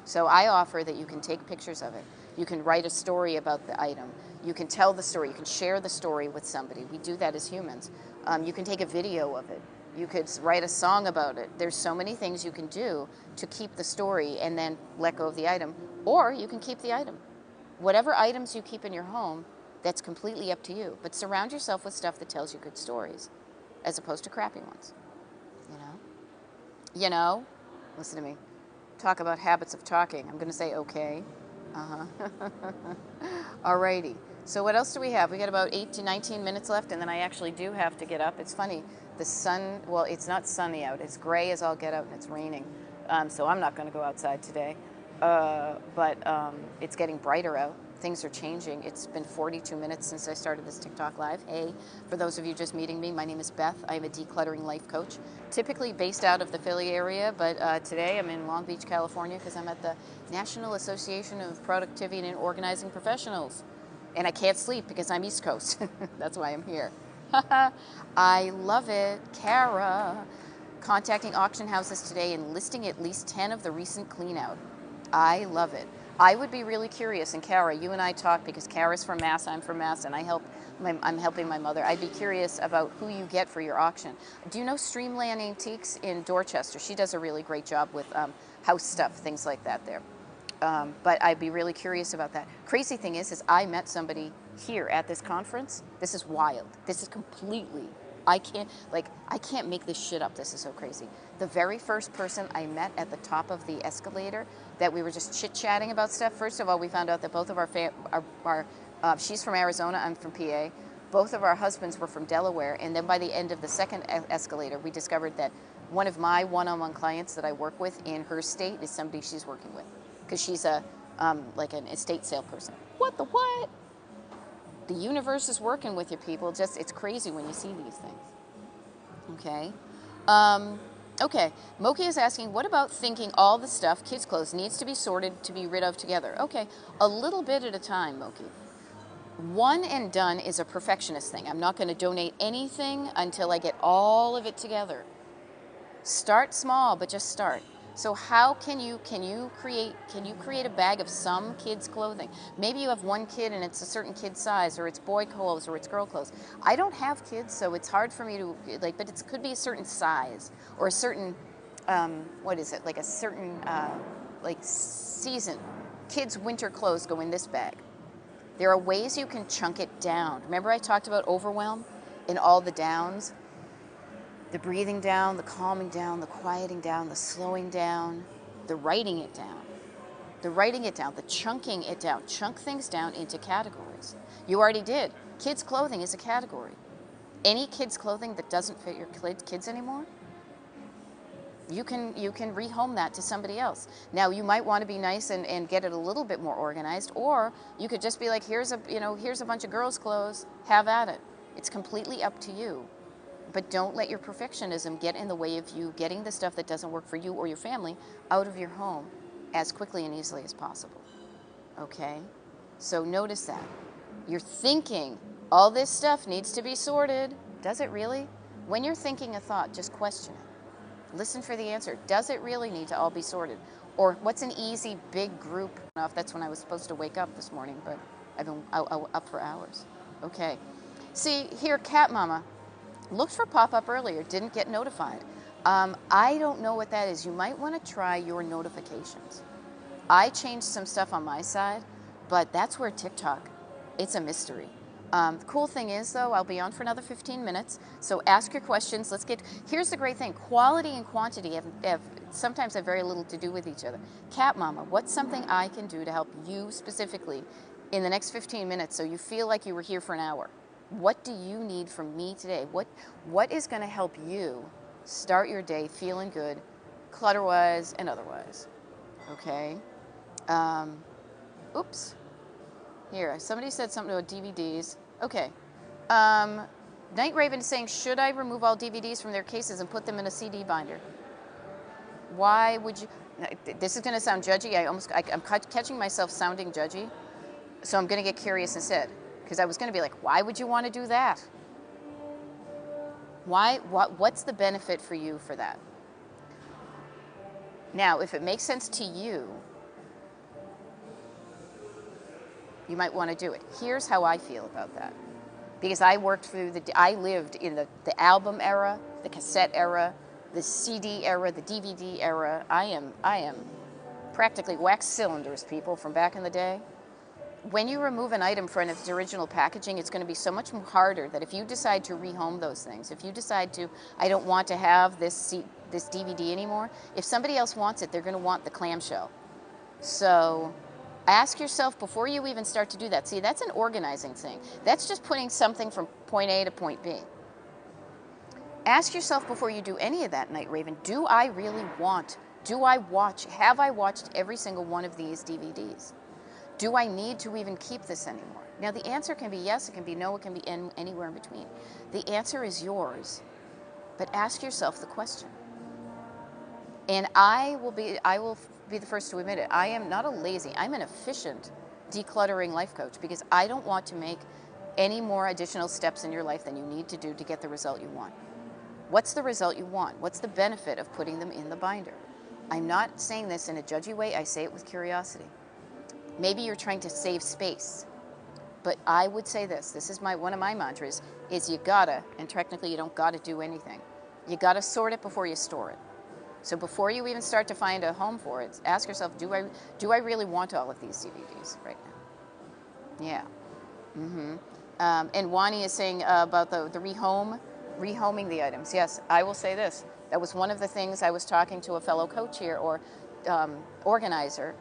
So I offer that you can take pictures of it. You can write a story about the item. You can tell the story. You can share the story with somebody. We do that as humans. You can take a video of it. You could write a song about it. There's so many things you can do to keep the story and then let go of the item. Or you can keep the item. Whatever items you keep in your home, that's completely up to you. But surround yourself with stuff that tells you good stories as opposed to crappy ones. Listen to me. Talk about habits of talking. I'm going to say okay. Alrighty. So what else do we have? We got about 8 to 19 minutes left, and then I actually do have to get up. It's funny. The sun, well, it's not sunny out. It's gray as all get out, and it's raining. So I'm not going to go outside today. But it's getting brighter out. Things are changing. It's been 42 minutes since I started this TikTok Live. Hey, for those of you just meeting me, my name is Beth. I'm a decluttering life coach, typically based out of the Philly area, but today I'm in Long Beach, California, because I'm at the National Association of Productivity and Organizing Professionals. And I can't sleep because I'm East Coast. That's why I'm here. I love it. Kara, contacting auction houses today and listing at least 10 of the recent clean out. I love it. I would be really curious, and Kara, you and I talk because Kara's from Mass, I'm from Mass, and I'm helping my mother. I'd be curious about who you get for your auction. Do you know Streamland Antiques in Dorchester? She does a really great job with house stuff, things like that there. But I'd be really curious about that. Crazy thing is I met somebody here at this conference. This is wild. This is completely, I can't make this shit up. This is so crazy. The very first person I met at the top of the escalator that we were just chit-chatting about stuff. First of all, we found out that both of our she's from Arizona, I'm from PA. Both of our husbands were from Delaware. And then by the end of the second escalator, we discovered that one of my one-on-one clients that I work with in her state is somebody she's working with. Because she's like an estate sale person. What the what? The universe is working with you, people. Just, it's crazy when you see these things. Okay. Okay. Moki is asking, what about thinking all the stuff, kids' clothes, needs to be sorted to be rid of together? Okay. A little bit at a time, Moki. One and done is a perfectionist thing. I'm not going to donate anything until I get all of it together. Start small, but just start. So how can you create a bag of some kids' clothing? Maybe you have one kid and it's a certain kid size, or it's boy clothes, or it's girl clothes. I don't have kids, so it's hard for me to but it could be a certain size or a certain what is it, like a certain season. Kids' winter clothes go in this bag. There are ways you can chunk it down. Remember I talked about overwhelm in all the downs? The breathing down, the calming down, the quieting down, the slowing down, the writing it down. The writing it down, the chunking it down. Chunk things down into categories. You already did. Kids' clothing is a category. Any kids' clothing that doesn't fit your kids anymore, you can rehome that to somebody else. Now you might want to be nice and get it a little bit more organized, or you could just be like, here's a bunch of girls' clothes, have at it. It's completely up to you. But don't let your perfectionism get in the way of you getting the stuff that doesn't work for you or your family out of your home as quickly and easily as possible. Okay? So notice that. You're thinking all this stuff needs to be sorted. Does it really? When you're thinking a thought, just question it. Listen for the answer. Does it really need to all be sorted? Or what's an easy big group? I don't know if that's when I was supposed to wake up this morning, but I've been up for hours. Okay. See, here, Cat Mama looked for pop-up earlier, didn't get notified. I don't know what that is. You might want to try your notifications. I changed some stuff on my side, but that's where TikTok, it's a mystery. The cool thing is, though, I'll be on for another 15 minutes, so ask your questions. Here's the great thing. Quality and quantity sometimes have very little to do with each other. Cat Mama, what's something I can do to help you specifically in the next 15 minutes so you feel like you were here for an hour? What do you need from me today? What is going to help you start your day feeling good, clutter-wise and otherwise? Okay. Oops. Here, somebody said something about DVDs. Okay. Night Raven is saying, should I remove all DVDs from their cases and put them in a CD binder? Why would you? This is going to sound judgy. I'm catching myself sounding judgy, so I'm going to get curious instead. Because I was going to be like, why would you want to do that? What's the benefit for you for that? Now, if it makes sense to you, you might want to do it. Here's how I feel about that. Because I lived in the album era, the cassette era, the CD era, the DVD era. I am practically wax cylinders, people, from back in the day. When you remove an item from its original packaging, it's going to be so much harder that if you decide to rehome those things, if you decide to, I don't want to have this DVD anymore, if somebody else wants it, they're going to want the clamshell. So ask yourself before you even start to do that. See, that's an organizing thing. That's just putting something from point A to point B. Ask yourself before you do any of that, Night Raven, have I watched every single one of these DVDs? Do I need to even keep this anymore? Now, the answer can be yes, it can be no, it can be anywhere in between. The answer is yours, but ask yourself the question. And I will be the first to admit it. I am not a lazy, I'm an efficient decluttering life coach because I don't want to make any more additional steps in your life than you need to do to get the result you want. What's the result you want? What's the benefit of putting them in the binder? I'm not saying this in a judgy way, I say it with curiosity. Maybe you're trying to save space, but I would say this is one of my mantras, is you gotta, and technically you don't gotta do anything. You gotta sort it before you store it. So before you even start to find a home for it, ask yourself, do I really want all of these DVDs right now? Yeah. And Wani is saying about the rehoming the items. Yes, I will say this. That was one of the things I was talking to a fellow coach here, or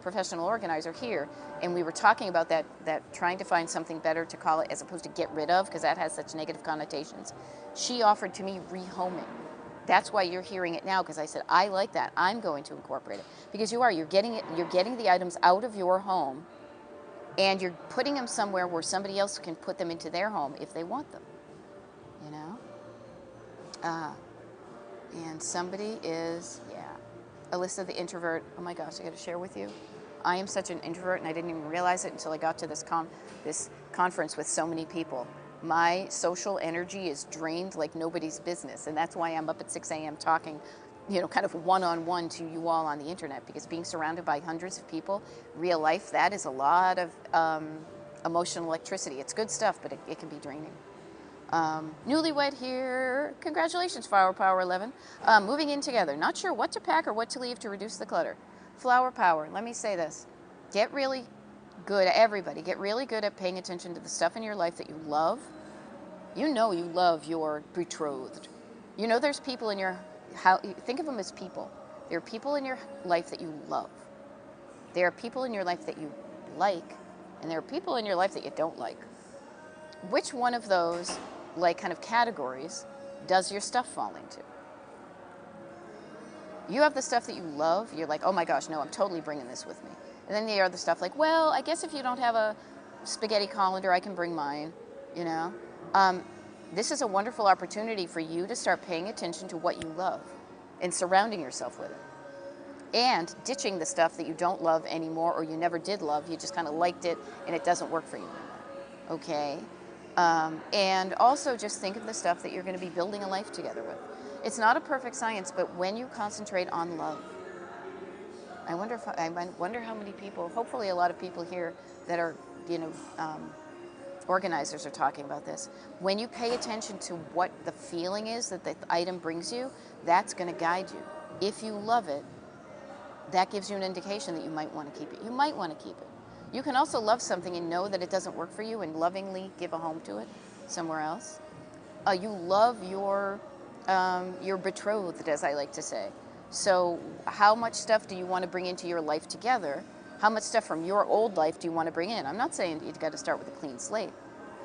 professional organizer here, and we were talking about that trying to find something better to call it as opposed to get rid of, because that has such negative connotations. She offered to me rehoming. That's why you're hearing it now, because I said, I like that. I'm going to incorporate it. Because you're getting the items out of your home, and you're putting them somewhere where somebody else can put them into their home if they want them. You know? And somebody is, Alyssa the introvert. Oh my gosh, I got to share with you. I am such an introvert, and I didn't even realize it until I got to this conference with so many people. My social energy is drained like nobody's business, and that's why I'm up at 6 a.m. talking, kind of one-on-one to you all on the internet, because being surrounded by hundreds of people, real life, that is a lot of emotional electricity. It's good stuff, but it can be draining. Newlywed here. Congratulations, Flower Power 11. Moving in together. Not sure what to pack or what to leave to reduce the clutter. Flower Power, let me say this. Get really good, everybody, get really good at paying attention to the stuff in your life that you love. You know you love your betrothed. You know there's people in your house. Think of them as people. There are people in your life that you love. There are people in your life that you like, and there are people in your life that you don't like. Which one of those kind of categories does your stuff fall into? You have the stuff that you love. You're like, oh my gosh, no, I'm totally bringing this with me. And then the other stuff like, well, I guess if you don't have a spaghetti colander, I can bring mine, you know. This is a wonderful opportunity for you to start paying attention to what you love and surrounding yourself with it. And ditching the stuff that you don't love anymore or you never did love, you just kind of liked it and it doesn't work for you anymore, okay? And also just think of the stuff that you're going to be building a life together with. It's not a perfect science, but when you concentrate on love, I wonder how many people, hopefully a lot of people here that are, organizers are talking about this. When you pay attention to what the feeling is that the item brings you, that's going to guide you. If you love it, that gives you an indication that you might want to keep it. You might want to keep it. You can also love something and know that it doesn't work for you and lovingly give a home to it somewhere else. You love your betrothed, as I like to say. So how much stuff do you want to bring into your life together? How much stuff from your old life do you want to bring in? I'm not saying you've got to start with a clean slate,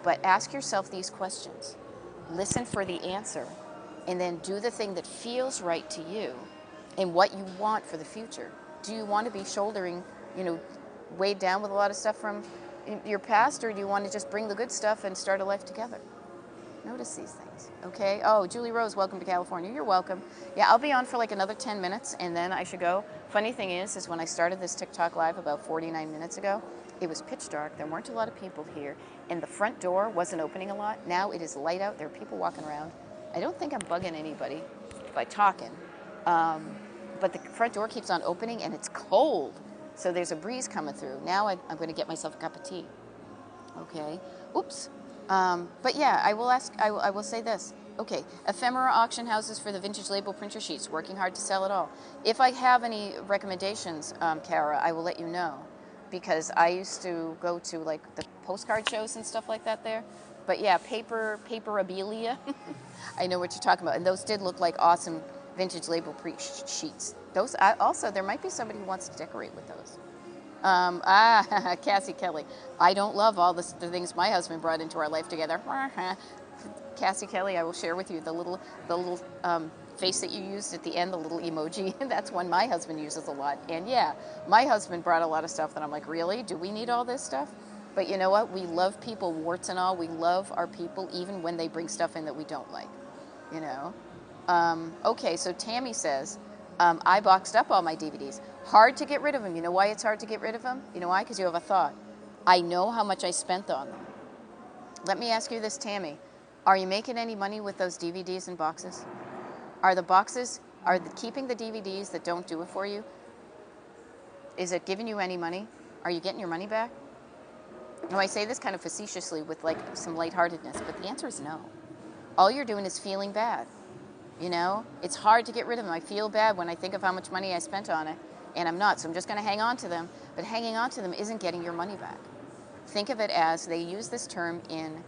but ask yourself these questions. Listen for the answer, and then do the thing that feels right to you and what you want for the future. Do you want to be shouldering, weighed down with a lot of stuff from your past, or do you want to just bring the good stuff and start a life together? Notice these things, okay? Oh, Julie Rose, welcome to California. You're welcome. Yeah, I'll be on for like another 10 minutes, and then I should go. Funny thing is when I started this TikTok Live about 49 minutes ago, it was pitch dark. There weren't a lot of people here, and the front door wasn't opening a lot. Now it is light out. There are people walking around. I don't think I'm bugging anybody by talking, but the front door keeps on opening, and it's cold, so there's a breeze coming through. Now I'm going to get myself a cup of tea, okay? Oops. But yeah, I will say this. Okay, ephemera auction houses for the vintage label printer sheets, working hard to sell it all. If I have any recommendations, Kara, I will let you know, because I used to go to like the postcard shows and stuff like that there. But yeah, paperabilia, I know what you're talking about, and those did look like awesome vintage label sheets. Those also, there might be somebody who wants to decorate with those. Cassie Kelly. I don't love all the things my husband brought into our life together. Cassie Kelly, I will share with you the little face that you used at the end, the little emoji. That's one my husband uses a lot. And yeah, my husband brought a lot of stuff that I'm like, really? Do we need all this stuff? But you know what? We love people, warts and all. We love our people even when they bring stuff in that we don't like, Okay, so Tammy says, I boxed up all my DVDs. Hard to get rid of them. You know why it's hard to get rid of them? You know why? Because you have a thought. I know how much I spent on them. Let me ask you this, Tammy. Are you making any money with those DVDs and boxes? Are the boxes, keeping the DVDs that don't do it for you, is it giving you any money? Are you getting your money back? Now, I say this kind of facetiously with like some lightheartedness, but the answer is no. All you're doing is feeling bad. It's hard to get rid of them. I feel bad when I think of how much money I spent on it, and I'm not, so I'm just going to hang on to them. But hanging on to them isn't getting your money back. Think of it as, they use this term in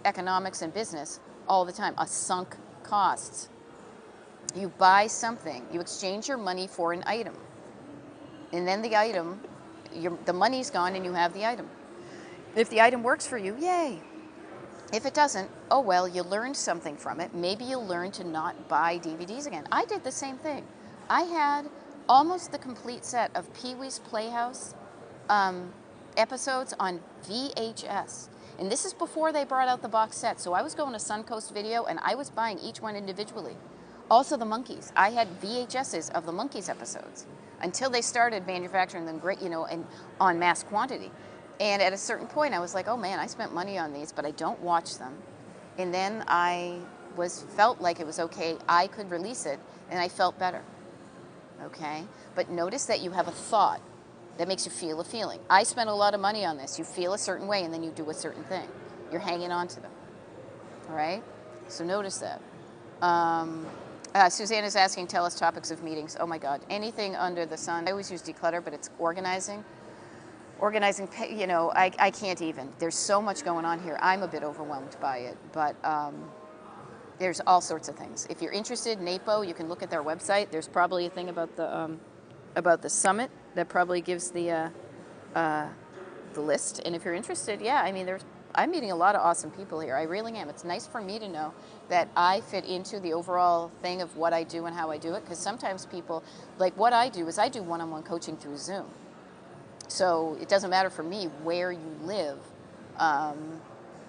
economics and business all the time, a sunk costs. You buy something, you exchange your money for an item, and then the item, the money's gone and you have the item. If the item works for you, yay. If it doesn't, oh well, you learned something from it. Maybe you'll learn to not buy DVDs again. I did the same thing. I had almost the complete set of Pee-wee's Playhouse episodes on VHS. And this is before they brought out the box set. So I was going to Suncoast Video and I was buying each one individually. Also the Monkees. I had VHSs of the Monkees episodes until they started manufacturing them great, and on mass quantity. And at a certain point, I was like, oh man, I spent money on these, but I don't watch them. And then I felt like it was okay. I could release it, and I felt better. Okay? But notice that you have a thought that makes you feel a feeling. I spent a lot of money on this. You feel a certain way, and then you do a certain thing. You're hanging on to them. All right? So notice that. Suzanne is asking, tell us topics of meetings. Oh my God, anything under the sun. I always use declutter, but it's organizing. Organizing, I can't even. There's so much going on here. I'm a bit overwhelmed by it, but there's all sorts of things. If you're interested, NAPO, you can look at their website. There's probably a thing about the summit that probably gives the list. And if you're interested, yeah, I'm meeting a lot of awesome people here. I really am. It's nice for me to know that I fit into the overall thing of what I do and how I do it, because sometimes people, like what I do is I do one-on-one coaching through Zoom. So it doesn't matter for me where you live, um,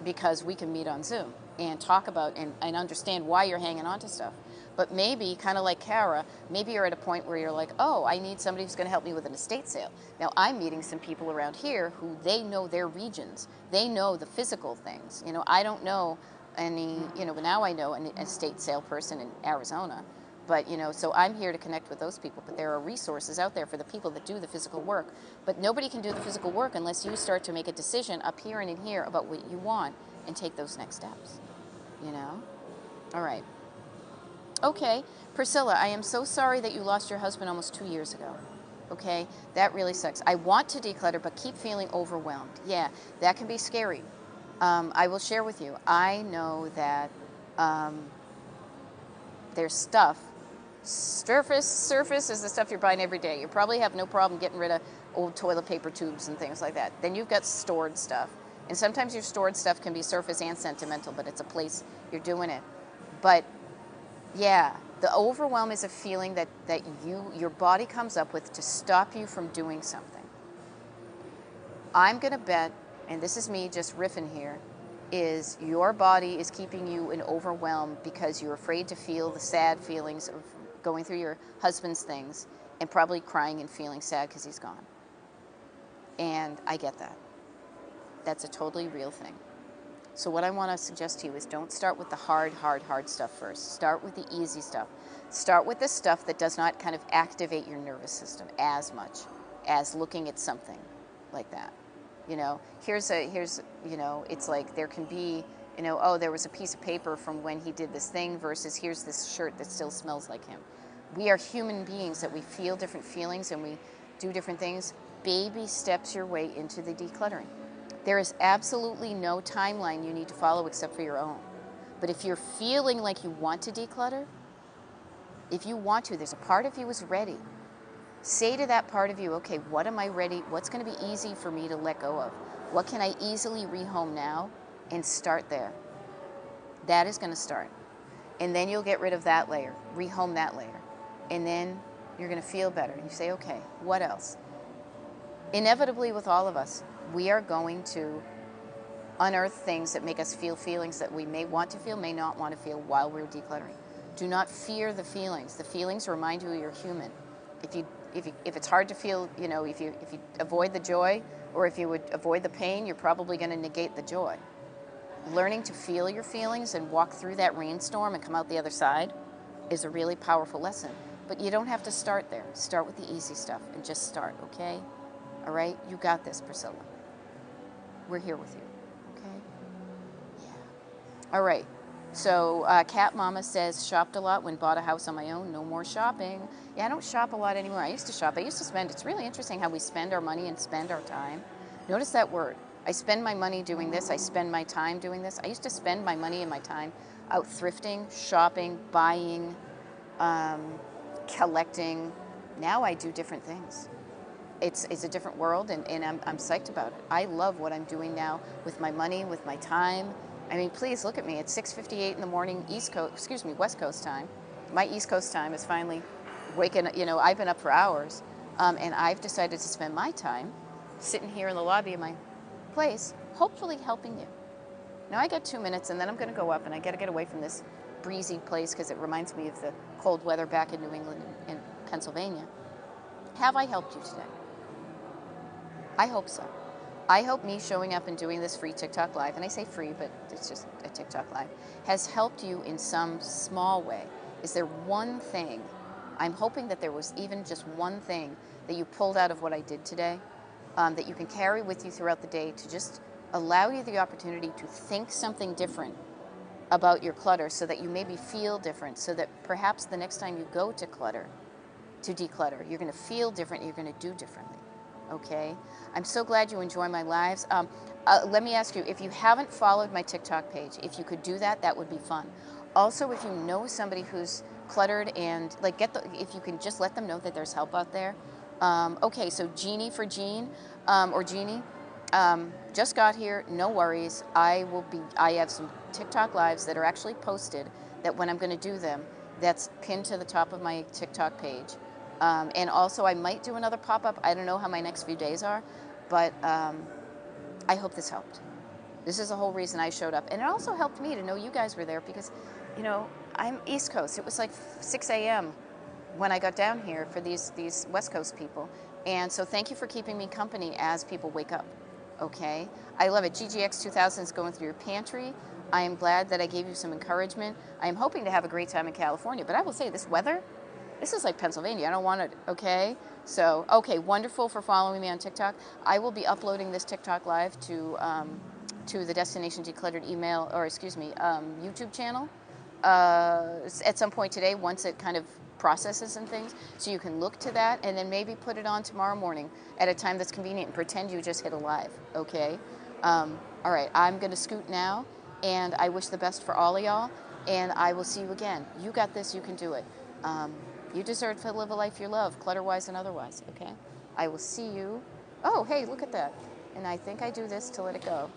because we can meet on Zoom and talk about and understand why you're hanging on to stuff. But maybe, kind of like Kara, maybe you're at a point where you're like, oh, I need somebody who's going to help me with an estate sale. Now, I'm meeting some people around here who they know their regions. They know the physical things. You know, I don't know any, you know, but now I know an estate sale person in Arizona. But, you know, so I'm here to connect with those people. But there are resources out there for the people that do the physical work. But nobody can do the physical work unless you start to make a decision up here and in here about what you want and take those next steps. You know? All right. Okay. Priscilla, I am so sorry that you lost your husband almost 2 years ago. Okay? That really sucks. I want to declutter, but keep feeling overwhelmed. Yeah, that can be scary. I will share with you. I know that um, there's stuff. Surface is the stuff you're buying every day. You probably have no problem getting rid of old toilet paper tubes and things like that. Then you've got stored stuff. And sometimes your stored stuff can be surface and sentimental, but it's a place you're doing it. But yeah, the overwhelm is a feeling that your body comes up with to stop you from doing something. I'm going to bet, and this is me just riffing here, is your body is keeping you in overwhelm because you're afraid to feel the sad feelings of going through your husband's things and probably crying and feeling sad because he's gone. And I get that. That's a totally real thing. So what I want to suggest to you is don't start with the hard stuff first. Start with the easy stuff. Start with the stuff that does not kind of activate your nervous system as much as looking at something like that. You know, here's, you know, it's like there can be, you know, oh, there was a piece of paper from when he did this thing versus here's this shirt that still smells like him. We are human beings that we feel different feelings and we do different things. Baby steps your way into the decluttering. There is absolutely no timeline you need to follow except for your own. But if you're feeling like you want to declutter, if you want to, there's a part of you is ready. Say to that part of you, okay, what am I ready? What's going to be easy for me to let go of? What can I easily rehome now? And start there. That is going to start. And then you'll get rid of that layer, rehome that layer. And then you're going to feel better. You say, okay, what else? Inevitably with all of us, we are going to unearth things that make us feel feelings that we may want to feel, may not want to feel while we're decluttering. Do not fear the feelings. The feelings remind you you're human. If it's hard to feel, you know, if you avoid the joy or if you would avoid the pain, you're probably going to negate the joy. Learning to feel your feelings and walk through that rainstorm and come out the other side is a really powerful lesson. But you don't have to start there. Start with the easy stuff and just start, okay? All right? You got this, Priscilla. We're here with you, okay? Yeah. All right. So Cat Mama says, shopped a lot when bought a house on my own. No more shopping. Yeah, I don't shop a lot anymore. I used to shop. I used to spend. It's really interesting how we spend our money and spend our time. Notice that word. I spend my money doing this. I spend my time doing this. I used to spend my money and my time out thrifting, shopping, buying, collecting. Now I do different things. It's a different world, and I'm psyched about it. I love what I'm doing now with my money, with my time. I mean, please look at me. It's 6:58 in the morning, West Coast time. My East Coast time is finally waking. You know, I've been up for hours, and I've decided to spend my time sitting here in the lobby of my place, hopefully helping you. Now I got 2 minutes, and then I'm going to go up, and I got to get away from this breezy place because it reminds me of the cold weather back in New England and Pennsylvania. Have I helped you today? I hope so. I hope me showing up and doing this free TikTok Live, and I say free, but it's just a TikTok Live, has helped you in some small way. Is there one thing, I'm hoping that there was even just one thing that you pulled out of what I did today, that you can carry with you throughout the day to just allow you the opportunity to think something different about your clutter so that you maybe feel different, so that perhaps the next time you go to declutter, you're going to feel different, you're going to do differently. Okay? I'm so glad you enjoy my lives. Let me ask you, if you haven't followed my TikTok page, if you could do that, that would be fun. Also, if you know somebody who's cluttered and like if you can just let them know that there's help out there. Okay, so Jeannie for Jean, or Jeannie, Just got here, no worries. I have some TikTok lives that are actually posted that when I'm going to do them, that's pinned to the top of my TikTok page. And also, I might do another pop up. I don't know how my next few days are, but I hope this helped. This is the whole reason I showed up. And it also helped me to know you guys were there because, you know, I'm East Coast. It was like 6 a.m. when I got down here for these West Coast people. And so thank you for keeping me company as people wake up. Okay? I love it. GGX 2000 is going through your pantry. I am glad that I gave you some encouragement. I am hoping to have a great time in California. But I will say, this weather, this is like Pennsylvania. I don't want it, okay? So, okay, wonderful for following me on TikTok. I will be uploading this TikTok live to the Destination Decluttered email, or excuse me, YouTube channel at some point today once it kind of processes and things. So you can look to that and then maybe put it on tomorrow morning at a time that's convenient and pretend you just hit a live, okay? All right, I'm going to scoot now, and I wish the best for all of y'all, and I will see you again. You got this. You can do it. You deserve to live a life you love, clutter-wise and otherwise, okay? I will see you. Oh, hey, look at that. And I think I do this to let it go.